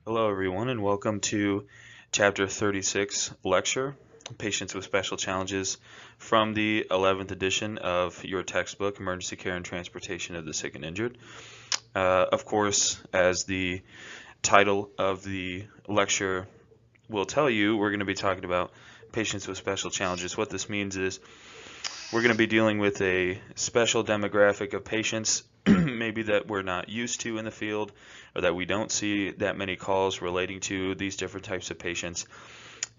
Hello, everyone, and welcome to Chapter 36 lecture, Patients with Special Challenges, from the 11th edition of your textbook, Emergency Care and Transportation of the Sick and Injured. Of course, as the title of the lecture will tell you, we're going to be talking about patients with special challenges. What this means is we're going to be dealing with a special demographic of patients maybe that we're not used to in the field, or that we don't see that many calls relating to these different types of patients,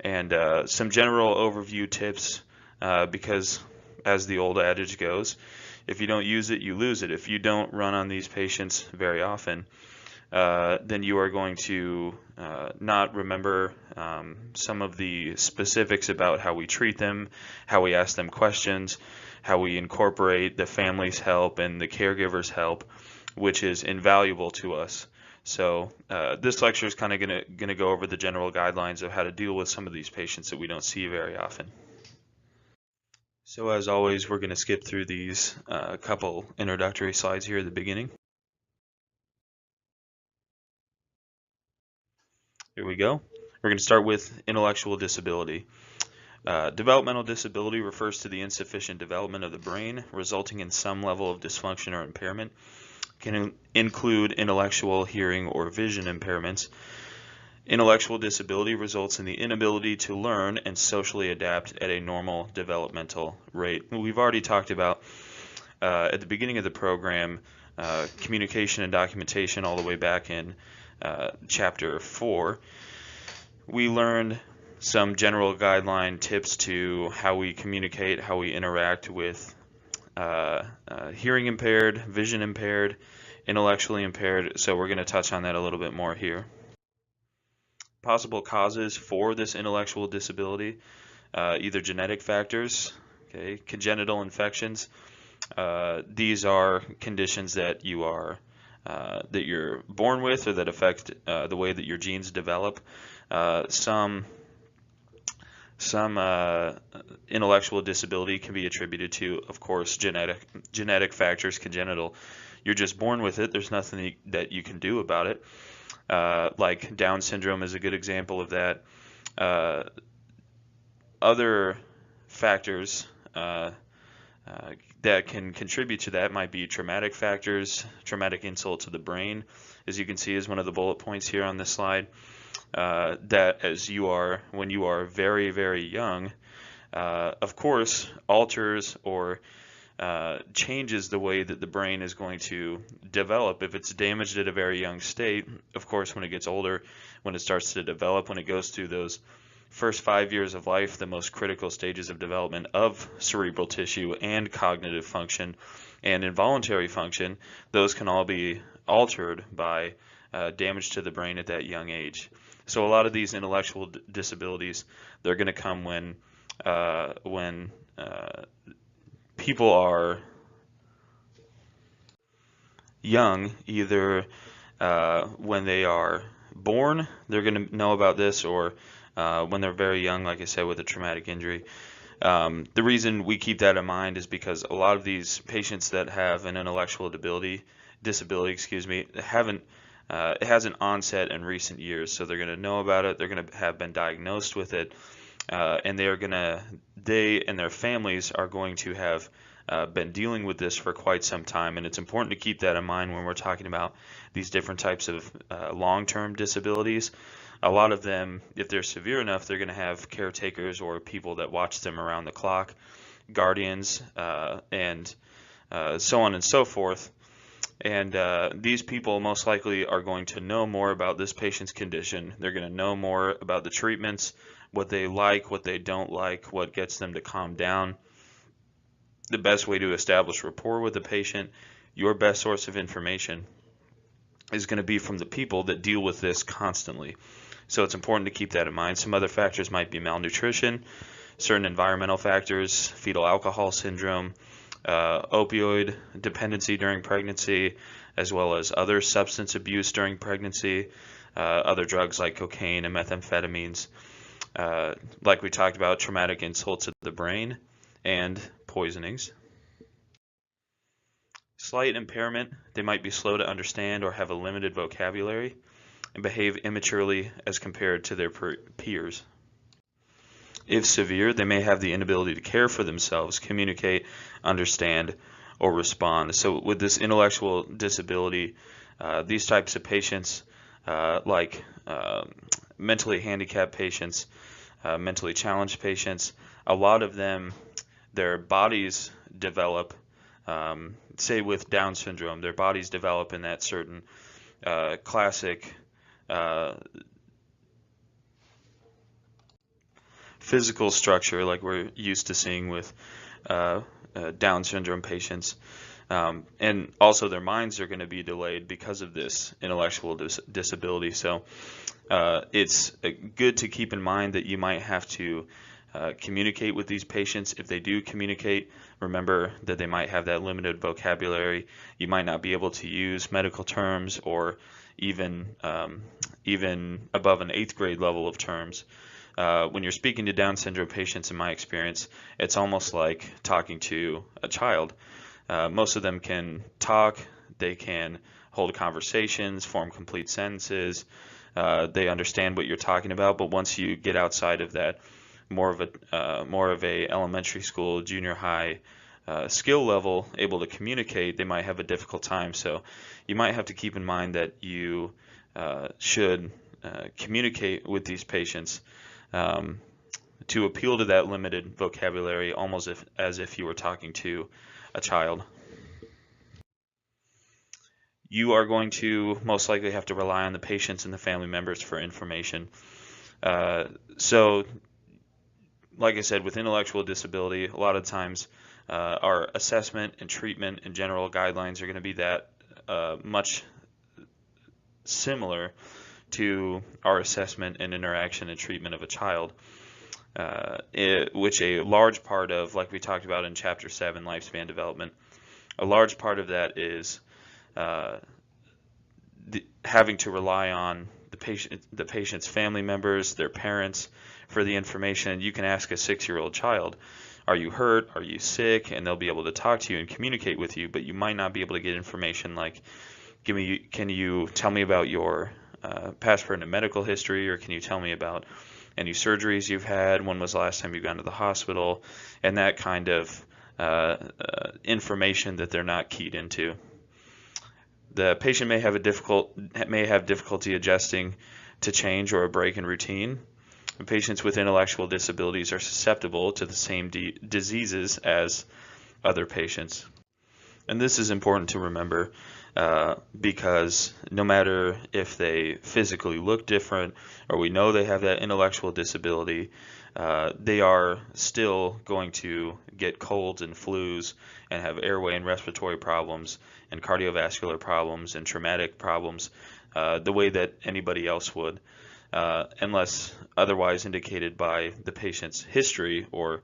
and some general overview tips, because as the old adage goes, if you don't use it, you lose it. If you don't run on these patients very often, then you are going to not remember some of the specifics about how we treat them, how we ask them questions, how we incorporate the family's help and the caregiver's help, which is invaluable to us. So this lecture is kind of going to go over the general guidelines of how to deal with some of these patients that we don't see very often. So as always, we're going to skip through these couple introductory slides here at the beginning. Here we go. We're going to start with intellectual disability. Developmental disability refers to the insufficient development of the brain resulting in some level of dysfunction or impairment. Can include intellectual, hearing, or vision impairments. Intellectual disability results in the inability to learn and socially adapt at a normal developmental rate. We've already talked about at the beginning of the program communication and documentation all the way back in Chapter 4. We learned some general guideline tips to how we communicate, how we interact with hearing impaired, vision impaired, intellectually impaired, so we're going to touch on that a little bit more here. Possible causes for this intellectual disability, either genetic factors, okay, congenital infections. These are conditions that you are that you're born with, or that affect the way that your genes develop. Some intellectual disability can be attributed to, of course, genetic factors, congenital. You're just born with it. There's nothing that you can do about it. Like Down syndrome is a good example of that. Other factors that can contribute to that might be traumatic factors. Traumatic insult to the brain, as you can see, is one of the bullet points here on this slide. That when you are very, very young, of course, alters or changes the way that the brain is going to develop. If it's damaged at a very young state, of course, when it gets older, when it starts to develop, when it goes through those first 5 years of life, the most critical stages of development of cerebral tissue and cognitive function and involuntary function, those can all be altered by damage to the brain at that young age. So a lot of these intellectual disabilities, they're going to come when people are young, either when they are born, they're going to know about this, or when they're very young, like I said, with a traumatic injury. The reason we keep that in mind is because a lot of these patients that have an intellectual disability, it hasn't onset in recent years, so they're going to know about it. They're going to have been diagnosed with it, and they and their families are going to have been dealing with this for quite some time, and it's important to keep that in mind when we're talking about these different types of long-term disabilities. A lot of them, if they're severe enough, they're going to have caretakers or people that watch them around the clock, guardians, and so on and so forth. And these people most likely are going to know more about this patient's condition. They're going to know more about the treatments, what they like, what they don't like, what gets them to calm down, the best way to establish rapport with the patient. Your best source of information is going to be from the people that deal with this constantly. So it's important to keep that in mind. Some other factors might be malnutrition, certain environmental factors, fetal alcohol syndrome, opioid dependency during pregnancy, as well as other substance abuse during pregnancy, other drugs like cocaine and methamphetamines, like we talked about, traumatic insults to the brain, and poisonings. Slight impairment, they might be slow to understand or have a limited vocabulary. and behave immaturely as compared to their peers. If severe, they may have the inability to care for themselves, communicate, understand, or respond. So with this intellectual disability, these types of patients, like mentally handicapped patients, mentally challenged patients, a lot of them, their bodies develop, say with Down syndrome, their bodies develop in that certain classic physical structure like we're used to seeing with Down syndrome patients. And also their minds are going to be delayed because of this intellectual disability. So it's good to keep in mind that you might have to communicate with these patients. If they do communicate, remember that they might have that limited vocabulary. You might not be able to use medical terms or even above an 8th grade level of terms. When you're speaking to Down syndrome patients, in my experience, it's almost like talking to a child. Most of them can talk, they can hold conversations, form complete sentences, they understand what you're talking about, but once you get outside of that, more of a elementary school, junior high skill level, able to communicate, they might have a difficult time. So you might have to keep in mind that you should communicate with these patients to appeal to that limited vocabulary, almost as if you were talking to a child. You are going to most likely have to rely on the patients and the family members for information. So, like I said, with intellectual disability, a lot of times our assessment and treatment and general guidelines are going to be that much similar to our assessment and interaction and treatment of a child, which a large part of, like we talked about in Chapter 7, Lifespan Development, a large part of that is having to rely on the patient's family members, their parents, for the information. You can ask a 6-year-old child, are you hurt? Are you sick? And they'll be able to talk to you and communicate with you, but you might not be able to get information like, can you tell me about your past pertinent medical history, or can you tell me about any surgeries you've had? When was the last time you've gone to the hospital? And that kind of information that they're not keyed into. The patient may have difficulty adjusting to change or a break in routine. And patients with intellectual disabilities are susceptible to the same diseases as other patients. And this is important to remember because no matter if they physically look different or we know they have that intellectual disability, they are still going to get colds and flus and have airway and respiratory problems and cardiovascular problems and traumatic problems the way that anybody else would, unless otherwise indicated by the patient's history or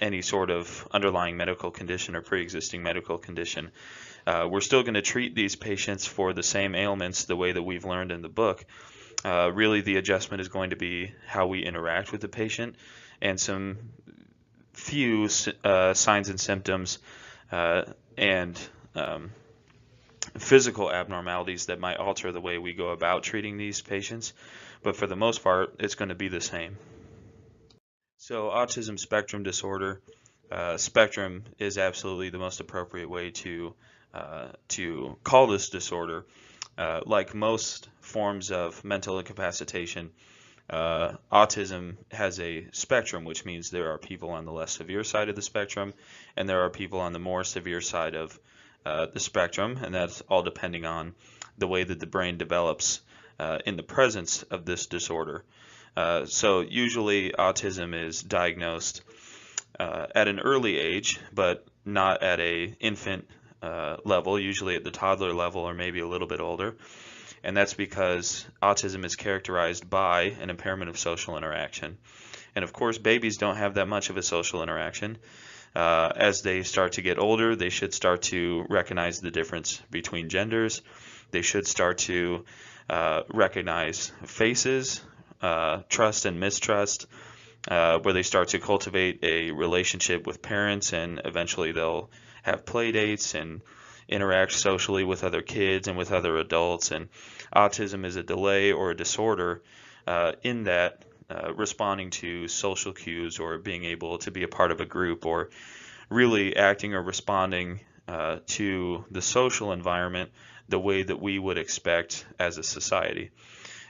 any sort of underlying medical condition or pre-existing medical condition. We're still going to treat these patients for the same ailments the way that we've learned in the book. Really, the adjustment is going to be how we interact with the patient and some few signs and symptoms and physical abnormalities that might alter the way we go about treating these patients. But for the most part, it's going to be the same. So autism spectrum disorder, spectrum is absolutely the most appropriate way to call this disorder. Like most forms of mental incapacitation, autism has a spectrum, which means there are people on the less severe side of the spectrum and there are people on the more severe side of the spectrum, and that's all depending on the way that the brain develops in the presence of this disorder. So usually autism is diagnosed at an early age, but not at an infant level, usually at the toddler level or maybe a little bit older. And that's because autism is characterized by an impairment of social interaction. And of course, babies don't have that much of a social interaction. As they start to get older, they should start to recognize the difference between genders. They should start to recognize faces, trust and mistrust, where they start to cultivate a relationship with parents, and eventually they'll have play dates and interact socially with other kids and with other adults. And autism is a delay or a disorder in that responding to social cues or being able to be a part of a group or really acting or responding to the social environment the way that we would expect as a society.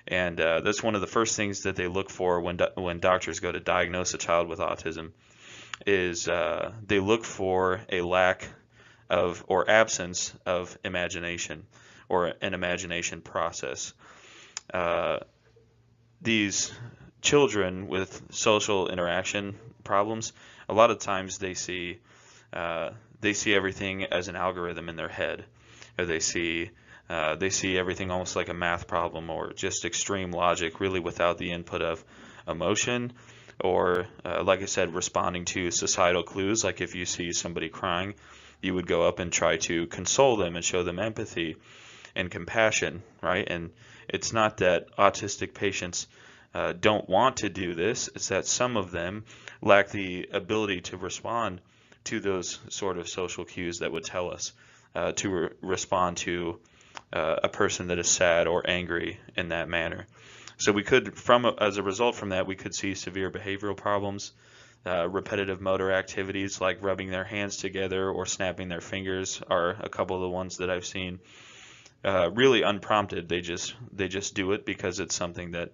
And that's one of the first things that they look for when doctors go to diagnose a child with autism is they look for a lack of or absence of imagination or an imagination process. These children with social interaction problems, a lot of times they see everything as an algorithm in their head, or they see everything almost like a math problem or just extreme logic, really without the input of emotion or, like I said, responding to societal clues. Like if you see somebody crying, you would go up and try to console them and show them empathy and compassion, right? And it's not that autistic patients don't want to do this, it's that some of them lack the ability to respond to those sort of social cues that would tell us to respond to a person that is sad or angry in that manner. So we could, as a result from that, we could see severe behavioral problems, repetitive motor activities like rubbing their hands together or snapping their fingers are a couple of the ones that I've seen. Really unprompted, they just do it because it's something that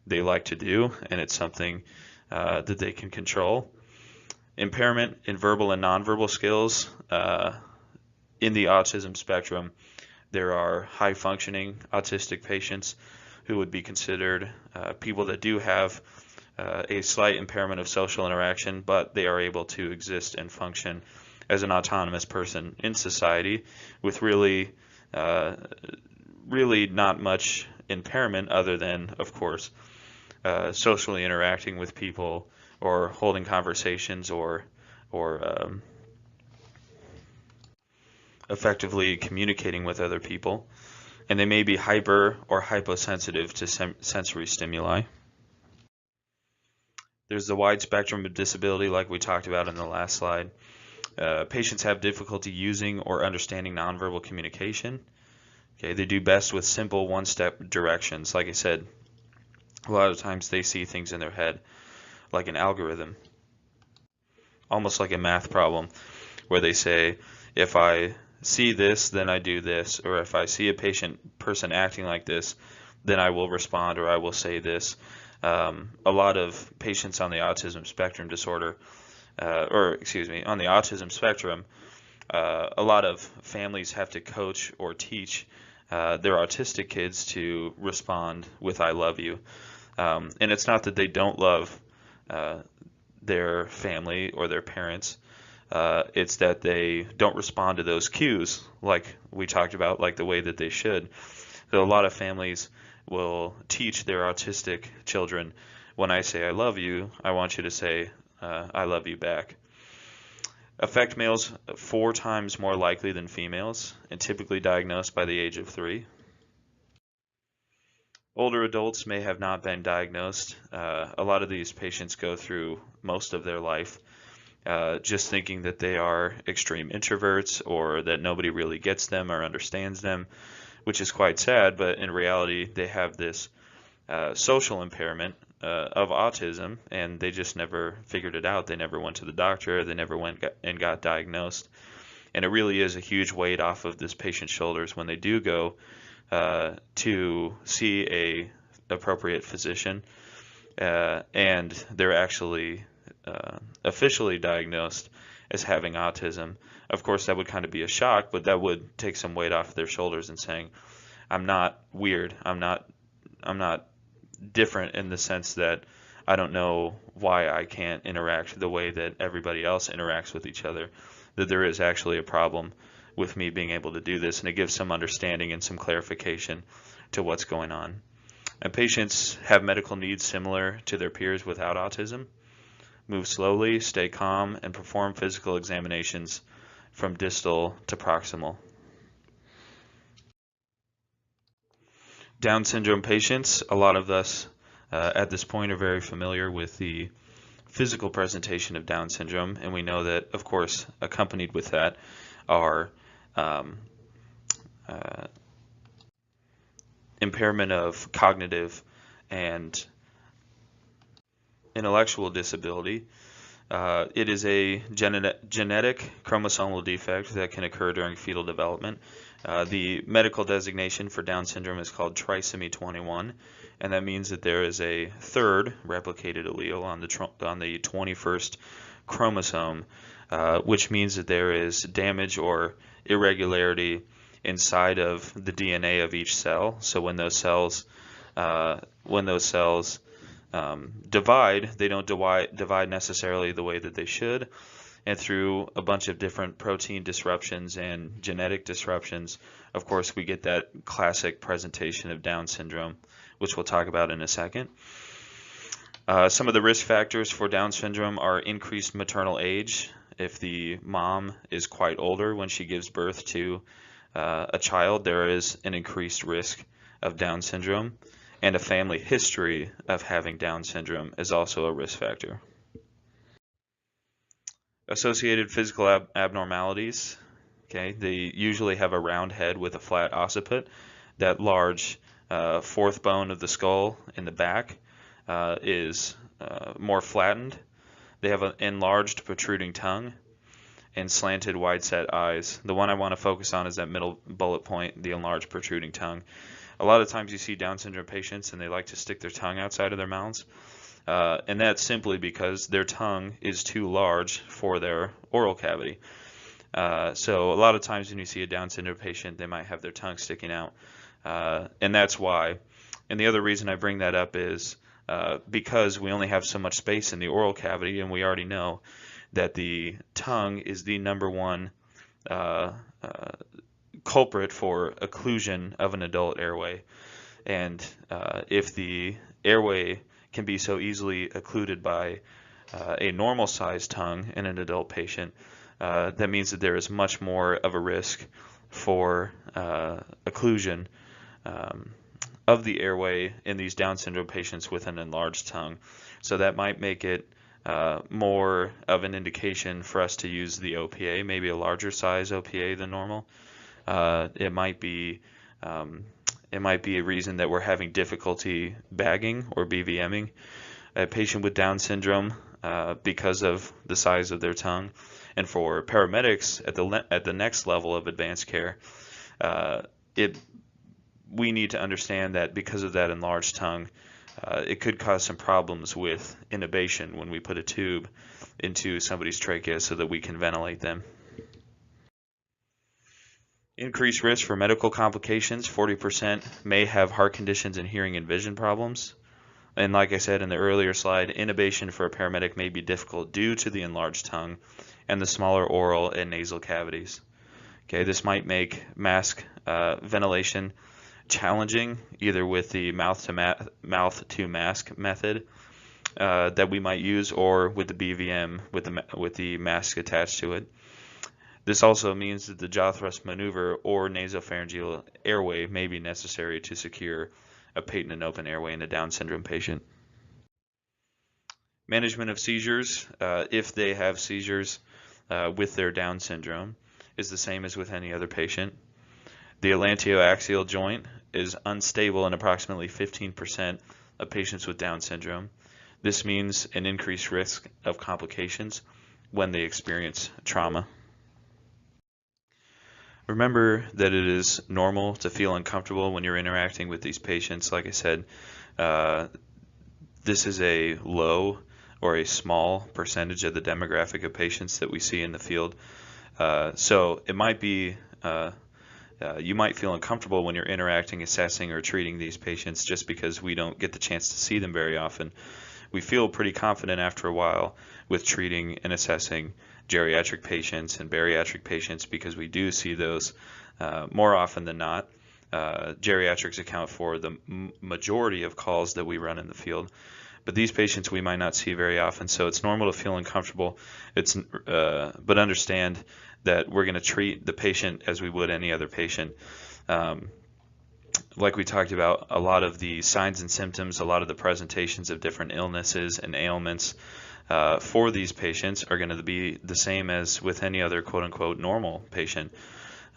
they like to do and it's something that they can control. Impairment in verbal and nonverbal skills. In the autism spectrum, there are high functioning autistic patients who would be considered people that do have a slight impairment of social interaction, but they are able to exist and function as an autonomous person in society with really not much impairment other than, of course, socially interacting with people or holding conversations or effectively communicating with other people. And they may be hyper or hyposensitive to sensory stimuli. There's the wide spectrum of disability like we talked about in the last slide. Patients have difficulty using or understanding nonverbal communication. Okay, they do best with simple one-step directions. Like I said, a lot of times they see things in their head like an algorithm, almost like a math problem, where they say, if I see this, then I do this, or if I see a person acting like this, then I will respond or I will say this. A lot of patients on the autism spectrum disorder, on the autism spectrum, a lot of families have to coach or teach their autistic kids to respond with "I love you," and it's not that they don't love their family or their parents. It's that they don't respond to those cues like we talked about, like the way that they should. So a lot of families will teach their autistic children, when I say I love you, I want you to say I love you back. Affect males 4 times more likely than females and typically diagnosed by the age of 3. Older adults may have not been diagnosed. A lot of these patients go through most of their life just thinking that they are extreme introverts or that nobody really gets them or understands them, which is quite sad, but in reality they have this social impairment of autism and they just never figured it out. They never went to the doctor, they never went and got diagnosed. And it really is a huge weight off of this patient's shoulders when they do go to see a appropriate physician and they're actually officially diagnosed as having autism. Of course, that would kind of be a shock, but that would take some weight off their shoulders and saying, I'm not weird. I'm not different in the sense that I don't know why I can't interact the way that everybody else interacts with each other, that there is actually a problem with me being able to do this, and it gives some understanding and some clarification to what's going on. And patients have medical needs similar to their peers without autism. Move slowly, stay calm, and perform physical examinations from distal to proximal. Down syndrome patients, a lot of us at this point are very familiar with the physical presentation of Down syndrome, and we know that, of course, accompanied with that are um, impairment of cognitive and intellectual disability. It is a genetic chromosomal defect that can occur during fetal development. The medical designation for Down syndrome is called trisomy 21, and that means that there is a third replicated allele on the 21st chromosome, which means that there is damage or irregularity inside of the DNA of each cell. So when those cells divide, they don't divide necessarily the way that they should, and through a bunch of different protein disruptions and genetic disruptions, of course, we get that classic presentation of Down syndrome, which we'll talk about in a second. Some of the risk factors for Down syndrome are increased maternal age. If the mom is quite older when she gives birth to a child, there is an increased risk of Down syndrome, and a family history of having Down syndrome is also a risk factor. Associated physical abnormalities, okay, they usually have a round head with a flat occiput. That large fourth bone of the skull in the back is more flattened. They have an enlarged protruding tongue and slanted wide-set eyes. The one I want to focus on is that middle bullet point, the enlarged protruding tongue. A lot of times you see Down syndrome patients and they like to stick their tongue outside of their mouths, and that's simply because their tongue is too large for their oral cavity. So a lot of times when you see a Down syndrome patient, they might have their tongue sticking out, and that's why. And the other reason I bring that up is because we only have so much space in the oral cavity, and we already know that the tongue is the number one culprit for occlusion of an adult airway. And if the airway can be so easily occluded by a normal sized tongue in an adult patient, that means that there is much more of a risk for occlusion of the airway in these Down syndrome patients with an enlarged tongue. So that might make it more of an indication for us to use the OPA, maybe a larger size OPA than normal. It might be a reason that we're having difficulty bagging or BVMing a patient with Down syndrome because of the size of their tongue. And for paramedics at the next level of advanced care, we need to understand that because of that enlarged tongue, it could cause some problems with intubation when we put a tube into somebody's trachea so that we can ventilate them. Increased risk for medical complications. 40% may have heart conditions and hearing and vision problems. And like I said in the earlier slide, intubation for a paramedic may be difficult due to the enlarged tongue and the smaller oral and nasal cavities. Okay, this might make mask ventilation challenging, either with the mouth to mask method that we might use, or with the BVM with the mask attached to it. This also means that the jaw thrust maneuver or nasopharyngeal airway may be necessary to secure a patent and open airway in a Down syndrome patient. Management of seizures, if they have seizures with their Down syndrome, is the same as with any other patient. The atlantoaxial joint is unstable in approximately 15% of patients with Down syndrome. This means an increased risk of complications when they experience trauma. Remember that it is normal to feel uncomfortable when you're interacting with these patients. Like I said, this is a low or a small percentage of the demographic of patients that we see in the field. So it might be, you might feel uncomfortable when you're interacting, assessing, or treating these patients just because we don't get the chance to see them very often. We feel pretty confident after a while with treating and assessing geriatric patients and bariatric patients because we do see those more often than not. Geriatrics account for the majority of calls that we run in the field, but these patients we might not see very often, so it's normal to feel uncomfortable. But understand that we're going to treat the patient as we would any other patient. Like we talked about, a lot of the signs and symptoms, a lot of the presentations of different illnesses and ailments for these patients are going to be the same as with any other quote-unquote normal patient.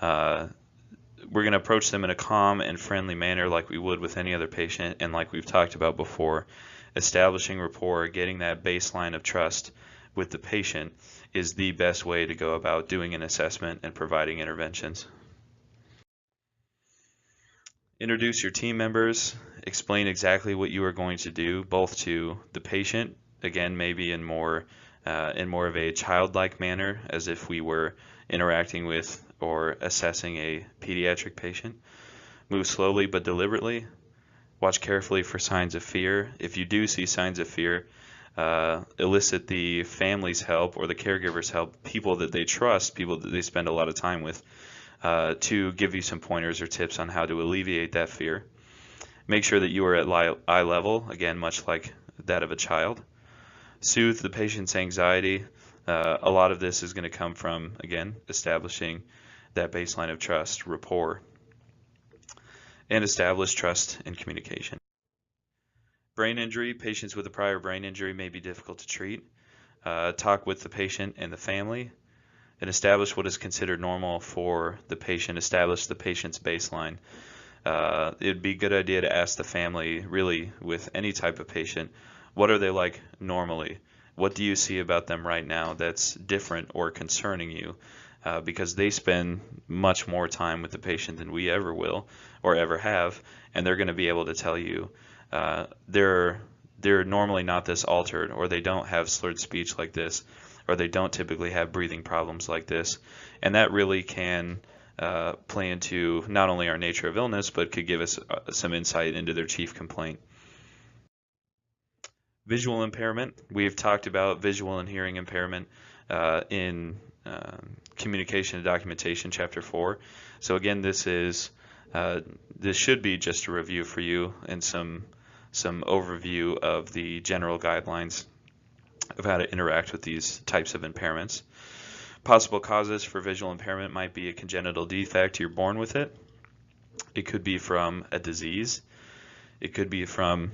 we're going to approach them in a calm and friendly manner like we would with any other patient, and like we've talked about before, establishing rapport, getting that baseline of trust with the patient is the best way to go about doing an assessment and providing interventions. Introduce your team members, explain exactly what you are going to do, both to the patient, again, maybe in more of a childlike manner, as if we were interacting with or assessing a pediatric patient. Move slowly but deliberately. Watch carefully for signs of fear. If you do see signs of fear, elicit the family's help or the caregiver's help, people that they trust, people that they spend a lot of time with, to give you some pointers or tips on how to alleviate that fear. Make sure that you are at eye level, again, much like that of a child. Soothe the patient's anxiety. A lot of this is going to come from, again, establishing that baseline of trust, rapport, and establish trust and communication. Brain injury. Patients with a prior brain injury may be difficult to treat. Talk with the patient and the family and establish what is considered normal for the patient, establish the patient's baseline. It would be a good idea to ask the family, really, with any type of patient, what are they like normally? What do you see about them right now that's different or concerning you? Because they spend much more time with the patient than we ever will or ever have, and they're going to be able to tell you they're normally not this altered, or they don't have slurred speech like this, or they don't typically have breathing problems like this. And that really can play into not only our nature of illness, but could give us some insight into their chief complaint. Visual impairment. We've talked about visual and hearing impairment in Communication and Documentation, Chapter 4. So again, this should be just a review for you and some overview of the general guidelines of how to interact with these types of impairments. Possible causes for visual impairment might be a congenital defect, you're born with it. It could be from a disease. It could be from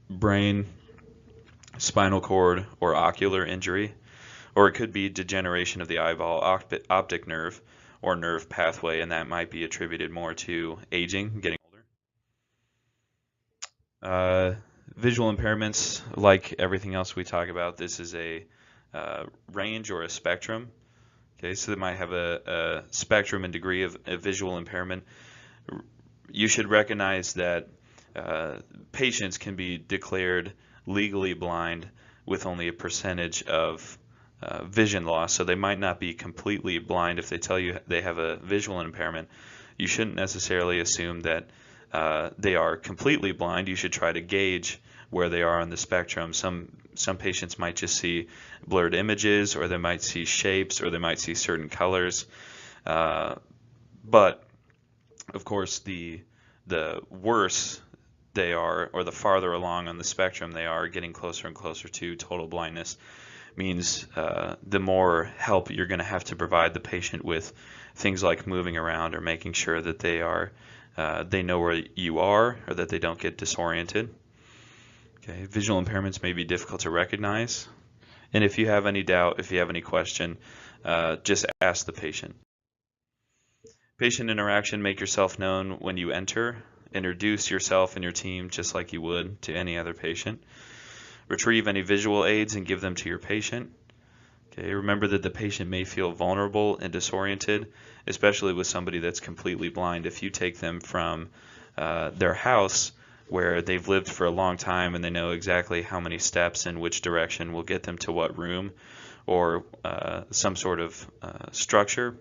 brain, spinal cord, or ocular injury, or it could be degeneration of the eyeball optic nerve or nerve pathway, and that might be attributed more to aging, getting older. Visual impairments, like everything else we talk about, this is a range or a spectrum. Okay, so they might have a spectrum and degree of visual impairment. You should recognize that patients can be declared legally blind with only a percentage of vision loss, so they might not be completely blind. If they tell you they have a visual impairment, you shouldn't necessarily assume that they are completely blind. You should try to gauge where they are on the spectrum. Some patients might just see blurred images, or they might see shapes, or they might see certain colors. But of course, the worse they are, or the farther along on the spectrum they are, getting closer and closer to total blindness, means the more help you're going to have to provide the patient with things like moving around or making sure that they know where you are, or that they don't get disoriented. Okay, visual impairments may be difficult to recognize, and if you have any doubt, if you have any question, just ask the patient. Patient interaction: make yourself known when you enter. Introduce yourself and your team just like you would to any other patient. Retrieve any visual aids and give them to your patient. Okay, remember that the patient may feel vulnerable and disoriented, especially with somebody that's completely blind. If you take them from their house where they've lived for a long time and they know exactly how many steps in which direction will get them to what room, or some sort of structure,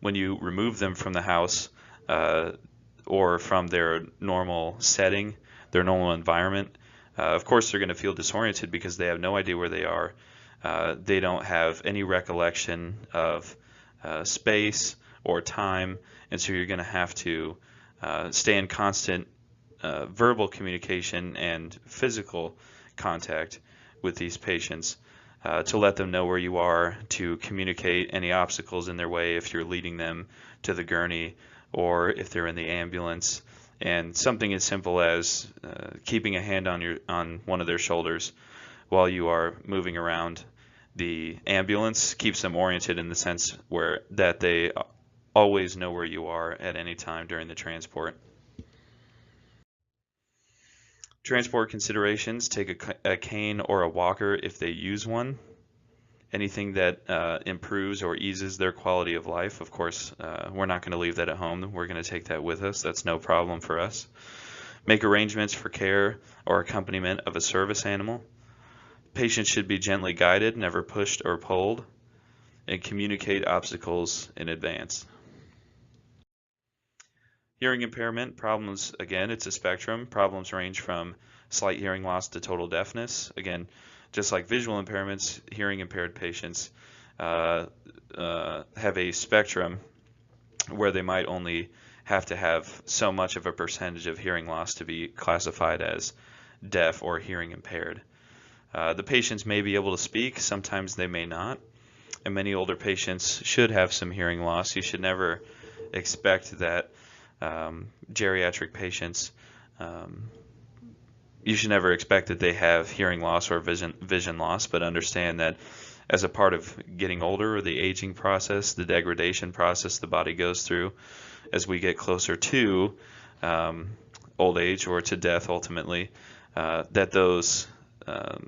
when you remove them from the house or from their normal setting, their normal environment, of course they're going to feel disoriented because they have no idea where they are. They don't have any recollection of space or time, and so you're going to have to stay in constant verbal communication and physical contact with these patients to let them know where you are, to communicate any obstacles in their way if you're leading them to the gurney or if they're in the ambulance. And something as simple as keeping a hand on one of their shoulders while you are moving around The ambulance keeps them oriented in the sense that they always know where you are at any time during the transport. Transport considerations: take a cane or a walker if they use one. Anything that improves or eases their quality of life. Of course, we're not going to leave that at home. We're going to take that with us. That's no problem for us. Make arrangements for care or accompaniment of a service animal. Patients should be gently guided, never pushed or pulled, and communicate obstacles in advance. Hearing impairment problems, again, it's a spectrum. Problems range from slight hearing loss to total deafness. Again, just like visual impairments, hearing impaired patients have a spectrum where they might only have to have so much of a percentage of hearing loss to be classified as deaf or hearing impaired. The patients may be able to speak, sometimes they may not, and many older patients should have some hearing loss. You should never expect that geriatric patients, you should never expect that they have hearing loss or vision loss, but understand that as a part of getting older, or the aging process, the degradation process the body goes through as we get closer to old age or to death ultimately, that those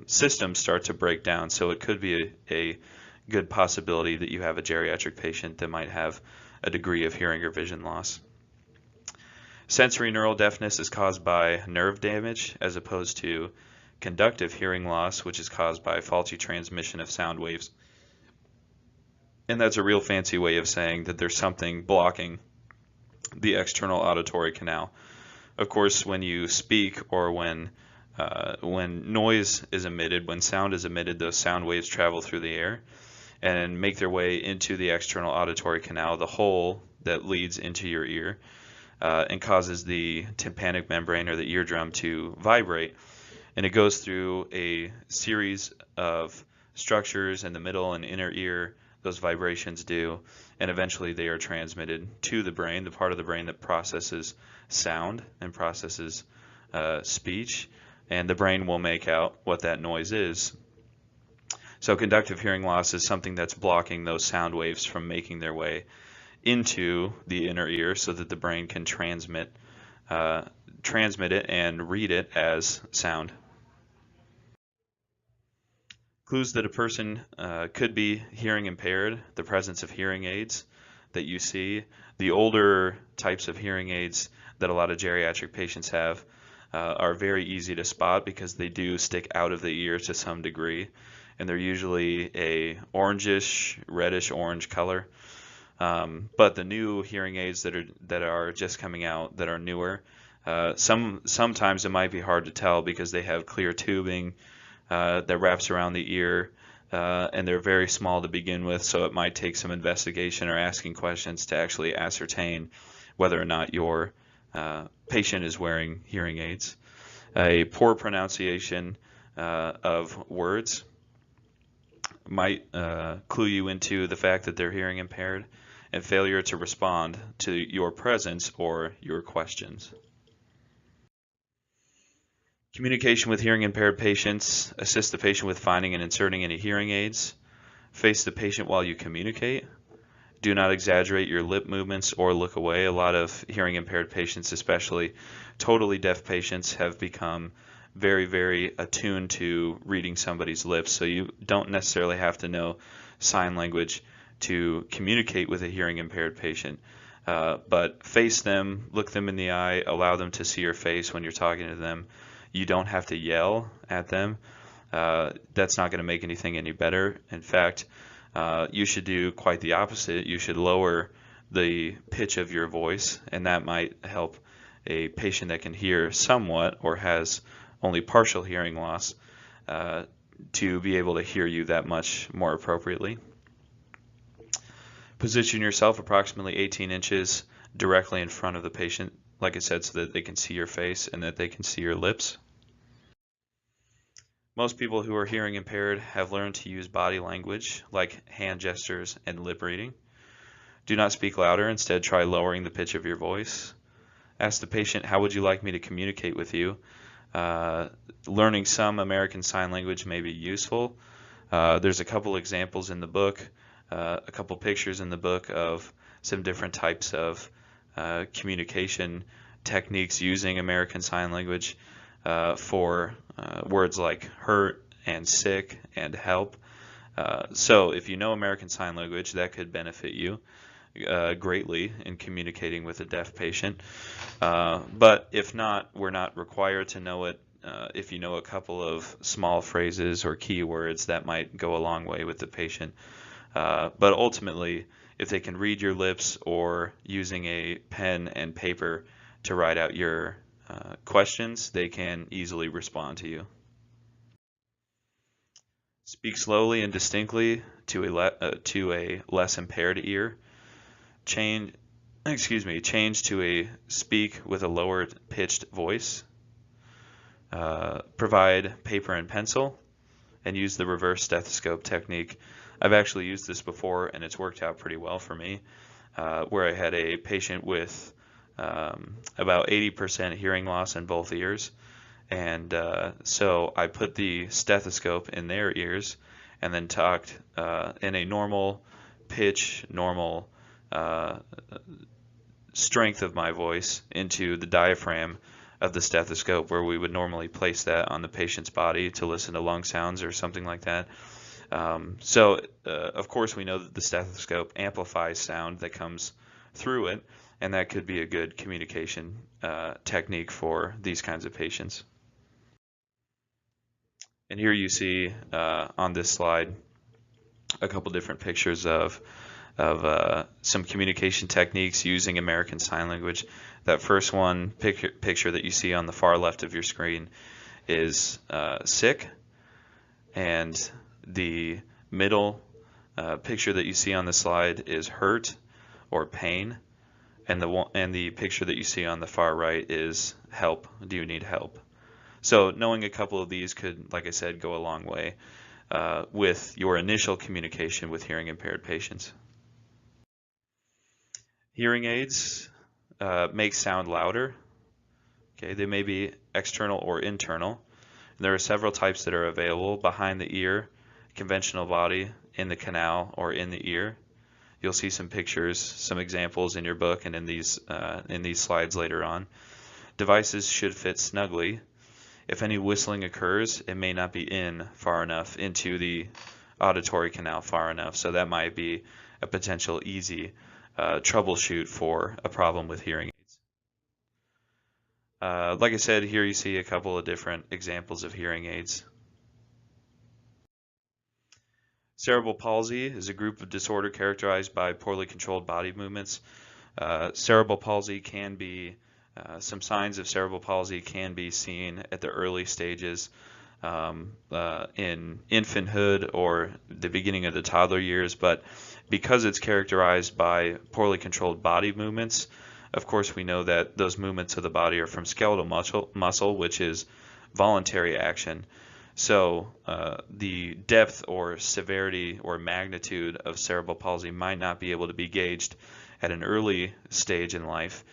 systems start to break down. So it could be a good possibility that you have a geriatric patient that might have a degree of hearing or vision loss. Sensory neural deafness is caused by nerve damage as opposed to conductive hearing loss, which is caused by faulty transmission of sound waves. And that's a real fancy way of saying that there's something blocking the external auditory canal. Of course, when you speak or when noise is emitted, when sound is emitted, those sound waves travel through the air and make their way into the external auditory canal, the hole that leads into your ear, and causes the tympanic membrane or the eardrum to vibrate. And it goes through a series of structures in the middle and inner ear, those vibrations do, and eventually they are transmitted to the brain, the part of the brain that processes sound and processes speech, and the brain will make out what that noise is. So conductive hearing loss is something that's blocking those sound waves from making their way into the inner ear so that the brain can transmit it and read it as sound. Clues that a person could be hearing impaired: the presence of hearing aids that you see. The older types of hearing aids that a lot of geriatric patients have are very easy to spot because they do stick out of the ear to some degree, and they're usually a orangish, reddish orange color. But the new hearing aids that are just coming out, that are newer, sometimes it might be hard to tell because they have clear tubing that wraps around the ear, and they're very small to begin with, so it might take some investigation or asking questions to actually ascertain whether or not your patient is wearing hearing aids. A poor pronunciation of words might clue you into the fact that they're hearing impaired, and failure to respond to your presence or your questions. Communication with hearing impaired patients: assist the patient with finding and inserting any hearing aids. Face the patient while you communicate. Do not exaggerate your lip movements or look away. A lot of hearing impaired patients, especially totally deaf patients, have become very, very attuned to reading somebody's lips. So you don't necessarily have to know sign language to communicate with a hearing impaired patient. But face them, look them in the eye, allow them to see your face when you're talking to them. You don't have to yell at them. That's not going to make anything any better. In fact, you should do quite the opposite. You should lower the pitch of your voice, and that might help a patient that can hear somewhat or has only partial hearing loss to be able to hear you that much more appropriately. Position yourself approximately 18 inches directly in front of the patient, like I said, so that they can see your face and that they can see your lips. Most people who are hearing impaired have learned to use body language like hand gestures and lip reading. Do not speak louder. Instead, try lowering the pitch of your voice. Ask the patient, how would you like me to communicate with you? Learning some American Sign Language may be useful, There's a couple examples in the book, a couple pictures in the book of some different types of communication techniques using American Sign Language for words like hurt and sick and help. So if you know American Sign Language, that could benefit you greatly in communicating with a deaf patient. But if not, we're not required to know it. If you know a couple of small phrases or keywords, that might go a long way with the patient. But ultimately, if they can read your lips or using a pen and paper to write out your questions, they can easily respond to you. Speak slowly and distinctly to a less impaired ear. Change to a speak with a lower pitched voice. Provide paper and pencil, and use the reverse stethoscope technique. I've actually used this before, and it's worked out pretty well for me, where I had a patient with about 80% hearing loss in both ears. And so I put the stethoscope in their ears and then talked in a normal pitch, normal strength of my voice into the diaphragm of the stethoscope, where we would normally place that on the patient's body to listen to lung sounds or something like that. Of course, we know that the stethoscope amplifies sound that comes through it, and that could be a good communication technique for these kinds of patients. And here you see on this slide a couple different pictures of some communication techniques using American Sign Language. That first one picture that you see on the far left of your screen is sick, and the middle picture that you see on the slide is hurt or pain, and the picture that you see on the far right is help. Do you need help? So knowing a couple of these could, like I said, go a long way with your initial communication with hearing impaired patients. Hearing aids make sound louder. Okay, they may be external or internal. And there are several types that are available: behind the ear, conventional body, in the canal, or in the ear. You'll see some pictures, some examples in your book and in these slides later on. Devices should fit snugly. If any whistling occurs, it may not be in far enough into the auditory canal far enough, so that might be a potential easy troubleshoot for a problem with hearing aids. Like I said, here you see a couple of different examples of hearing aids. Cerebral palsy is a group of disorder characterized by poorly controlled body movements. Cerebral palsy can be some signs of cerebral palsy can be seen at the early stages in infanthood or the beginning of the toddler years, but because it's characterized by poorly controlled body movements, of course we know that those movements of the body are from skeletal muscle, which is voluntary action. So the depth or severity or magnitude of cerebral palsy might not be able to be gauged at an early stage in life,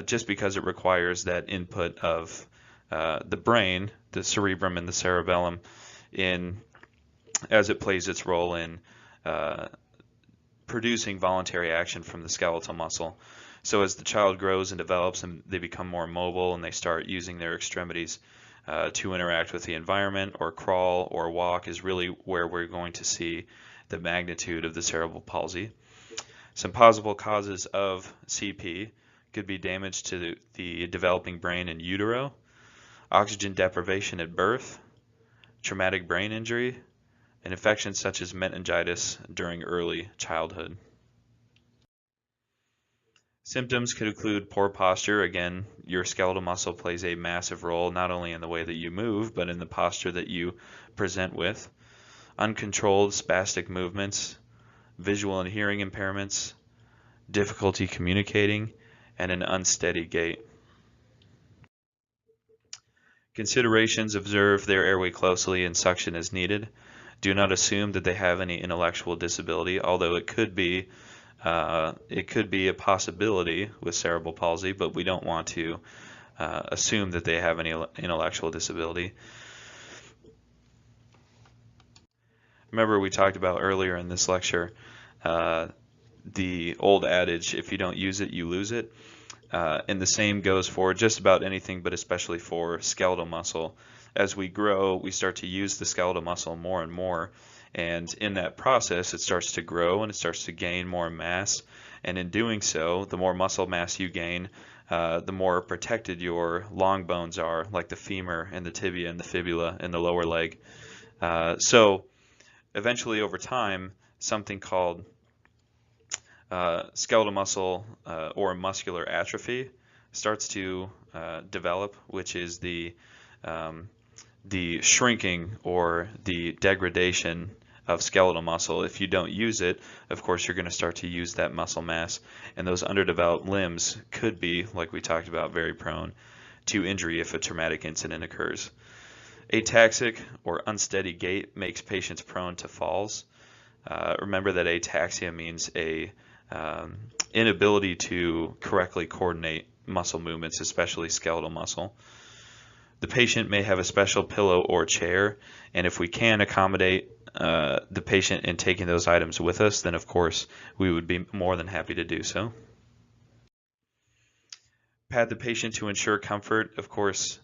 just because it requires that input of the brain, the cerebrum and the cerebellum, as it plays its role in producing voluntary action from the skeletal muscle. So as the child grows and develops and they become more mobile and they start using their extremities to interact with the environment or crawl or walk, is really where we're going to see the magnitude of the cerebral palsy. Some possible causes of CP could be damage to the developing brain in utero, oxygen deprivation at birth, traumatic brain injury, and infections such as meningitis during early childhood. Symptoms could include poor posture. Again, your skeletal muscle plays a massive role not only in the way that you move, but in the posture that you present with. Uncontrolled spastic movements, visual and hearing impairments, difficulty communicating, and an unsteady gait. Considerations: observe their airway closely and suction as needed. Do not assume that they have any intellectual disability, although it could be a possibility with cerebral palsy, but we don't want to assume that they have any intellectual disability. Remember we talked about earlier in this lecture the old adage, if you don't use it, you lose it. And the same goes for just about anything, but especially for skeletal muscle. As we grow, we start to use the skeletal muscle more and more. And in that process, it starts to grow and it starts to gain more mass. And in doing so, the more muscle mass you gain, the more protected your long bones are, like the femur and the tibia and the fibula and the lower leg. So eventually over time, something called skeletal muscle or muscular atrophy starts to develop, which is the shrinking or the degradation of skeletal muscle. If you don't use it, of course, you're going to start to use that muscle mass, and those underdeveloped limbs could be, like we talked about, very prone to injury if a traumatic incident occurs. Ataxic or unsteady gait makes patients prone to falls. Remember that ataxia means a inability to correctly coordinate muscle movements, especially skeletal muscle. The patient may have a special pillow or chair, and if we can accommodate the patient in taking those items with us, then of course we would be more than happy to do so. Pad the patient to ensure comfort. Of course,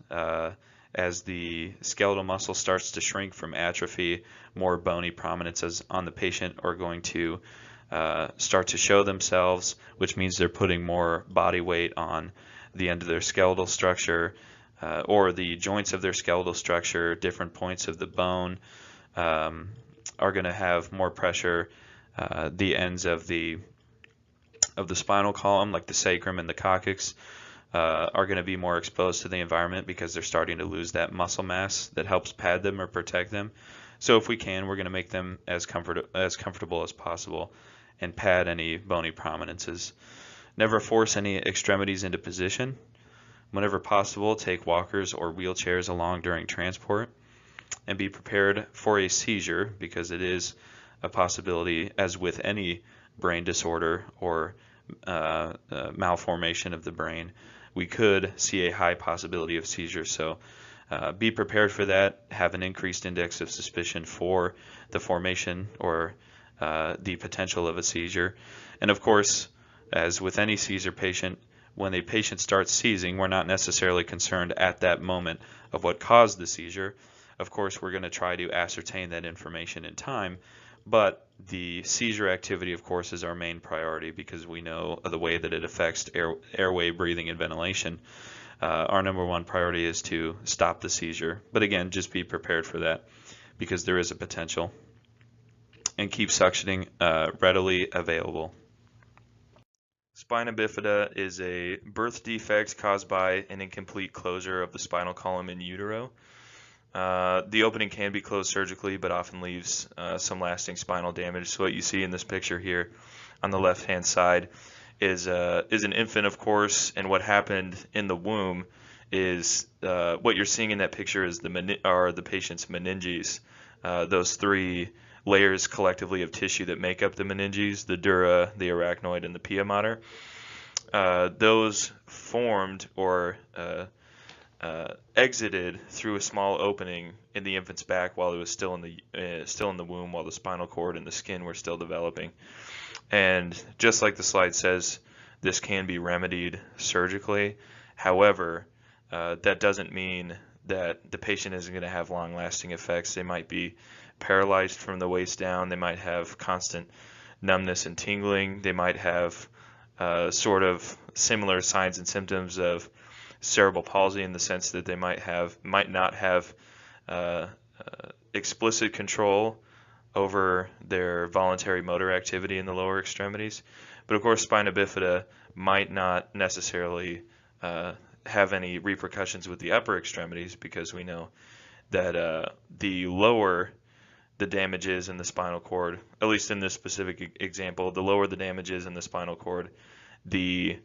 as the skeletal muscle starts to shrink from atrophy, more bony prominences on the patient are going to start to show themselves, which means they're putting more body weight on the end of their skeletal structure or the joints of their skeletal structure. Different points of the bone are going to have more pressure. The ends of the spinal column, like the sacrum and the coccyx, are going to be more exposed to the environment because they're starting to lose that muscle mass that helps pad them or protect them. So if we can, we're going to make them as comfortable as possible and pad any bony prominences. Never force any extremities into position. Whenever possible, take walkers or wheelchairs along during transport, and be prepared for a seizure, because it is a possibility, as with any brain disorder or malformation of the brain. We could see a high possibility of seizure, so be prepared for that. Have an increased index of suspicion for the formation or the potential of a seizure. And of course, as with any seizure patient, when a patient starts seizing, we're not necessarily concerned at that moment of what caused the seizure. Of course, we're going to try to ascertain that information in time, but the seizure activity, of course, is our main priority because we know the way that it affects airway, breathing, and ventilation. Our number one priority is to stop the seizure, but again, just be prepared for that because there is a potential. And keep suctioning readily available. Spina bifida is a birth defect caused by an incomplete closure of the spinal column in utero. The opening can be closed surgically, but often leaves some lasting spinal damage. So what you see in this picture here on the left-hand side is an infant, of course, and what happened in the womb is what you're seeing in that picture is the patient's meninges. Those three layers collectively of tissue that make up the meninges, the dura, the arachnoid, and the pia mater. Those formed or exited through a small opening in the infant's back while it was still in the womb, while the spinal cord and the skin were still developing. And just like the slide says, this can be remedied surgically. However, that doesn't mean that the patient isn't going to have long-lasting effects. They might be paralyzed from the waist down. They might have constant numbness and tingling. They might have sort of similar signs and symptoms of cerebral palsy in the sense that they might not have explicit control over their voluntary motor activity in the lower extremities. But of course, spina bifida might not necessarily have any repercussions with the upper extremities, because we know that the lower the damage is in the spinal cord, at least in this specific example, the lower the damage is in the spinal cord, the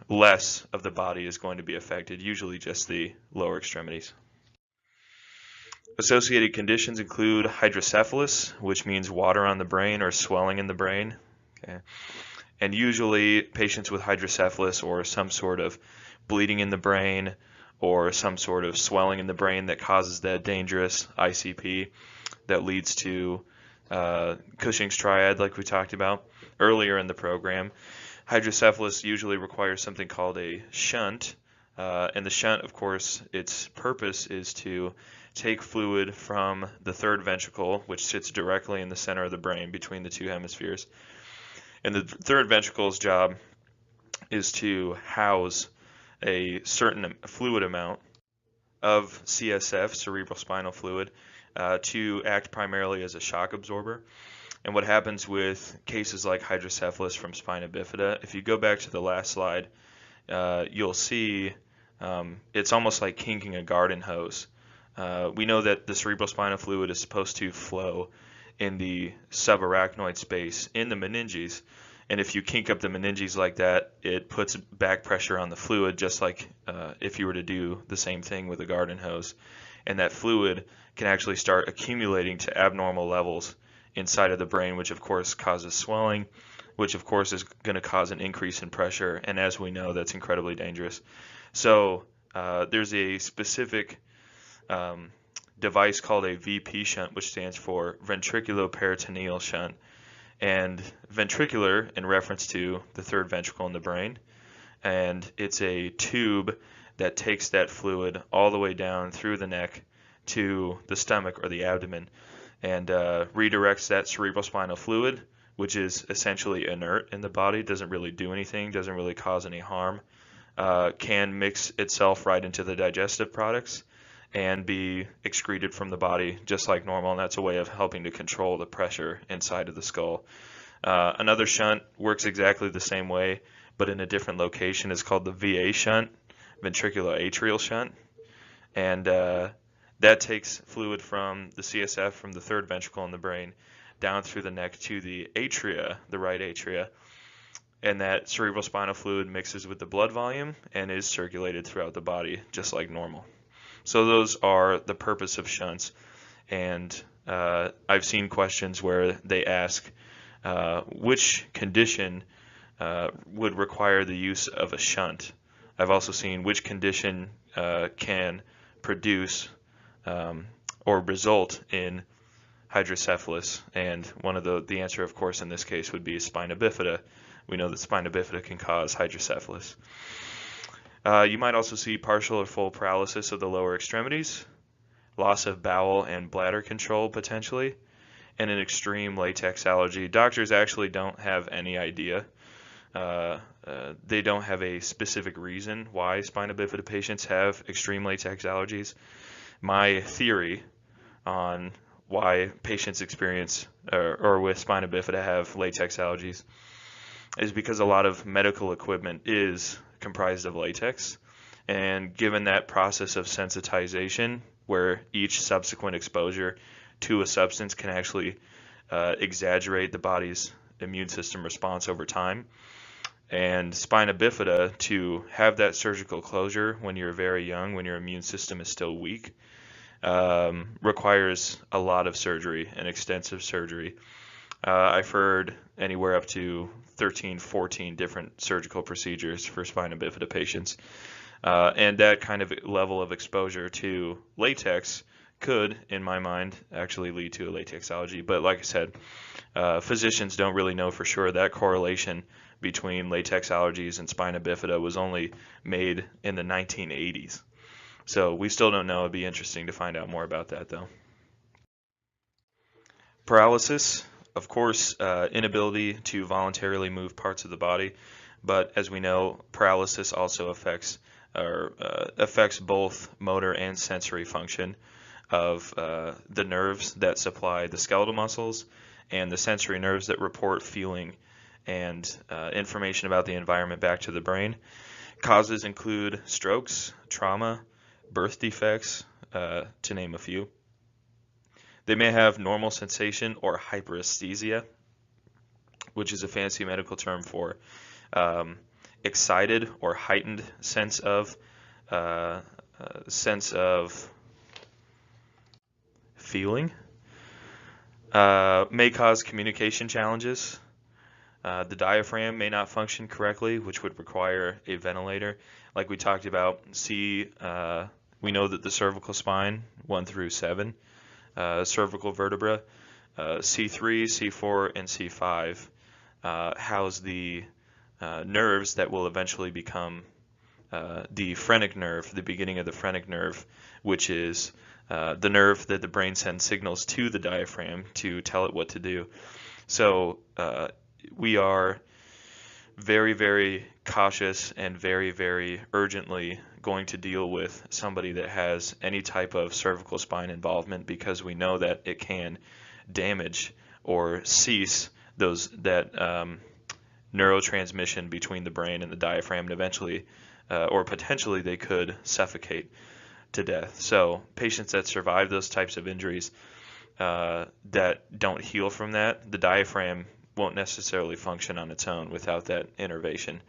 less of the body is going to be affected, usually just the lower extremities. Associated conditions include hydrocephalus, which means water on the brain or swelling in the brain. Okay. And usually patients with hydrocephalus or some sort of bleeding in the brain or some sort of swelling in the brain that causes that dangerous ICP that leads to Cushing's triad, like we talked about earlier in the program. Hydrocephalus usually requires something called a shunt, and the shunt, of course, its purpose is to take fluid from the third ventricle, which sits directly in the center of the brain between the two hemispheres. And the third ventricle's job is to house a certain fluid amount of CSF, cerebral spinal fluid, to act primarily as a shock absorber. And what happens with cases like hydrocephalus from spina bifida, if you go back to the last slide, you'll see it's almost like kinking a garden hose. We know that the cerebral spinal fluid is supposed to flow in the subarachnoid space in the meninges, and if you kink up the meninges like that, it puts back pressure on the fluid, just like if you were to do the same thing with a garden hose. And that fluid can actually start accumulating to abnormal levels inside of the brain, which of course causes swelling, which of course is going to cause an increase in pressure, and as we know, that's incredibly dangerous. So there's a specific device called a VP shunt, which stands for ventriculoperitoneal shunt, and ventricular in reference to the third ventricle in the brain, and it's a tube that takes that fluid all the way down through the neck to the stomach or the abdomen, and redirects that cerebral spinal fluid, which is essentially inert in the body, doesn't really do anything, doesn't really cause any harm, can mix itself right into the digestive products and be excreted from the body just like normal, and that's a way of helping to control the pressure inside of the skull. Another shunt works exactly the same way, but in a different location. It's called the VA shunt, ventricular atrial shunt, and that takes fluid from the CSF, from the third ventricle in the brain, down through the neck to the atria, the right atria, and that cerebral spinal fluid mixes with the blood volume and is circulated throughout the body just like normal. So those are the purpose of shunts, and I've seen questions where they ask which condition would require the use of a shunt. I've also seen which condition can produce or result in hydrocephalus, and one of the answer, of course, in this case would be spina bifida. We know that spina bifida can cause hydrocephalus. You might also see partial or full paralysis of the lower extremities, loss of bowel and bladder control potentially, and an extreme latex allergy. Doctors actually don't have any idea. They don't have a specific reason why spina bifida patients have extreme latex allergies. My theory on why patients experience or with spina bifida have latex allergies is because a lot of medical equipment is comprised of latex, and given that process of sensitization where each subsequent exposure to a substance can actually exaggerate the body's immune system response over time, and spina bifida, to have that surgical closure when you're very young, when your immune system is still weak, requires a lot of surgery and extensive surgery. I've heard anywhere up to 13, 14 different surgical procedures for spina bifida patients. And that kind of level of exposure to latex could, in my mind, actually lead to a latex allergy. But like I said, physicians don't really know for sure. That correlation between latex allergies and spina bifida was only made in the 1980s. So we still don't know. It'd be interesting to find out more about that, though. Paralysis, of course, inability to voluntarily move parts of the body, but as we know, paralysis also affects both motor and sensory function of the nerves that supply the skeletal muscles and the sensory nerves that report feeling and information about the environment back to the brain. Causes include strokes, trauma, birth defects, to name a few. They may have normal sensation or hyperesthesia, which is a fancy medical term for excited or heightened sense of feeling. May cause communication challenges. The diaphragm may not function correctly, which would require a ventilator. Like we talked about, we know that the cervical spine, 1 through 7, cervical vertebra. C3, C4, and C5 house the nerves that will eventually become the phrenic nerve, the beginning of the phrenic nerve, which is the nerve that the brain sends signals to the diaphragm to tell it what to do. So we are very, very cautious and very, very urgently going to deal with somebody that has any type of cervical spine involvement, because we know that it can damage or cease that neurotransmission between the brain and the diaphragm, and eventually or potentially they could suffocate to death. So patients that survive those types of injuries that don't heal from that, the diaphragm won't necessarily function on its own without that innervation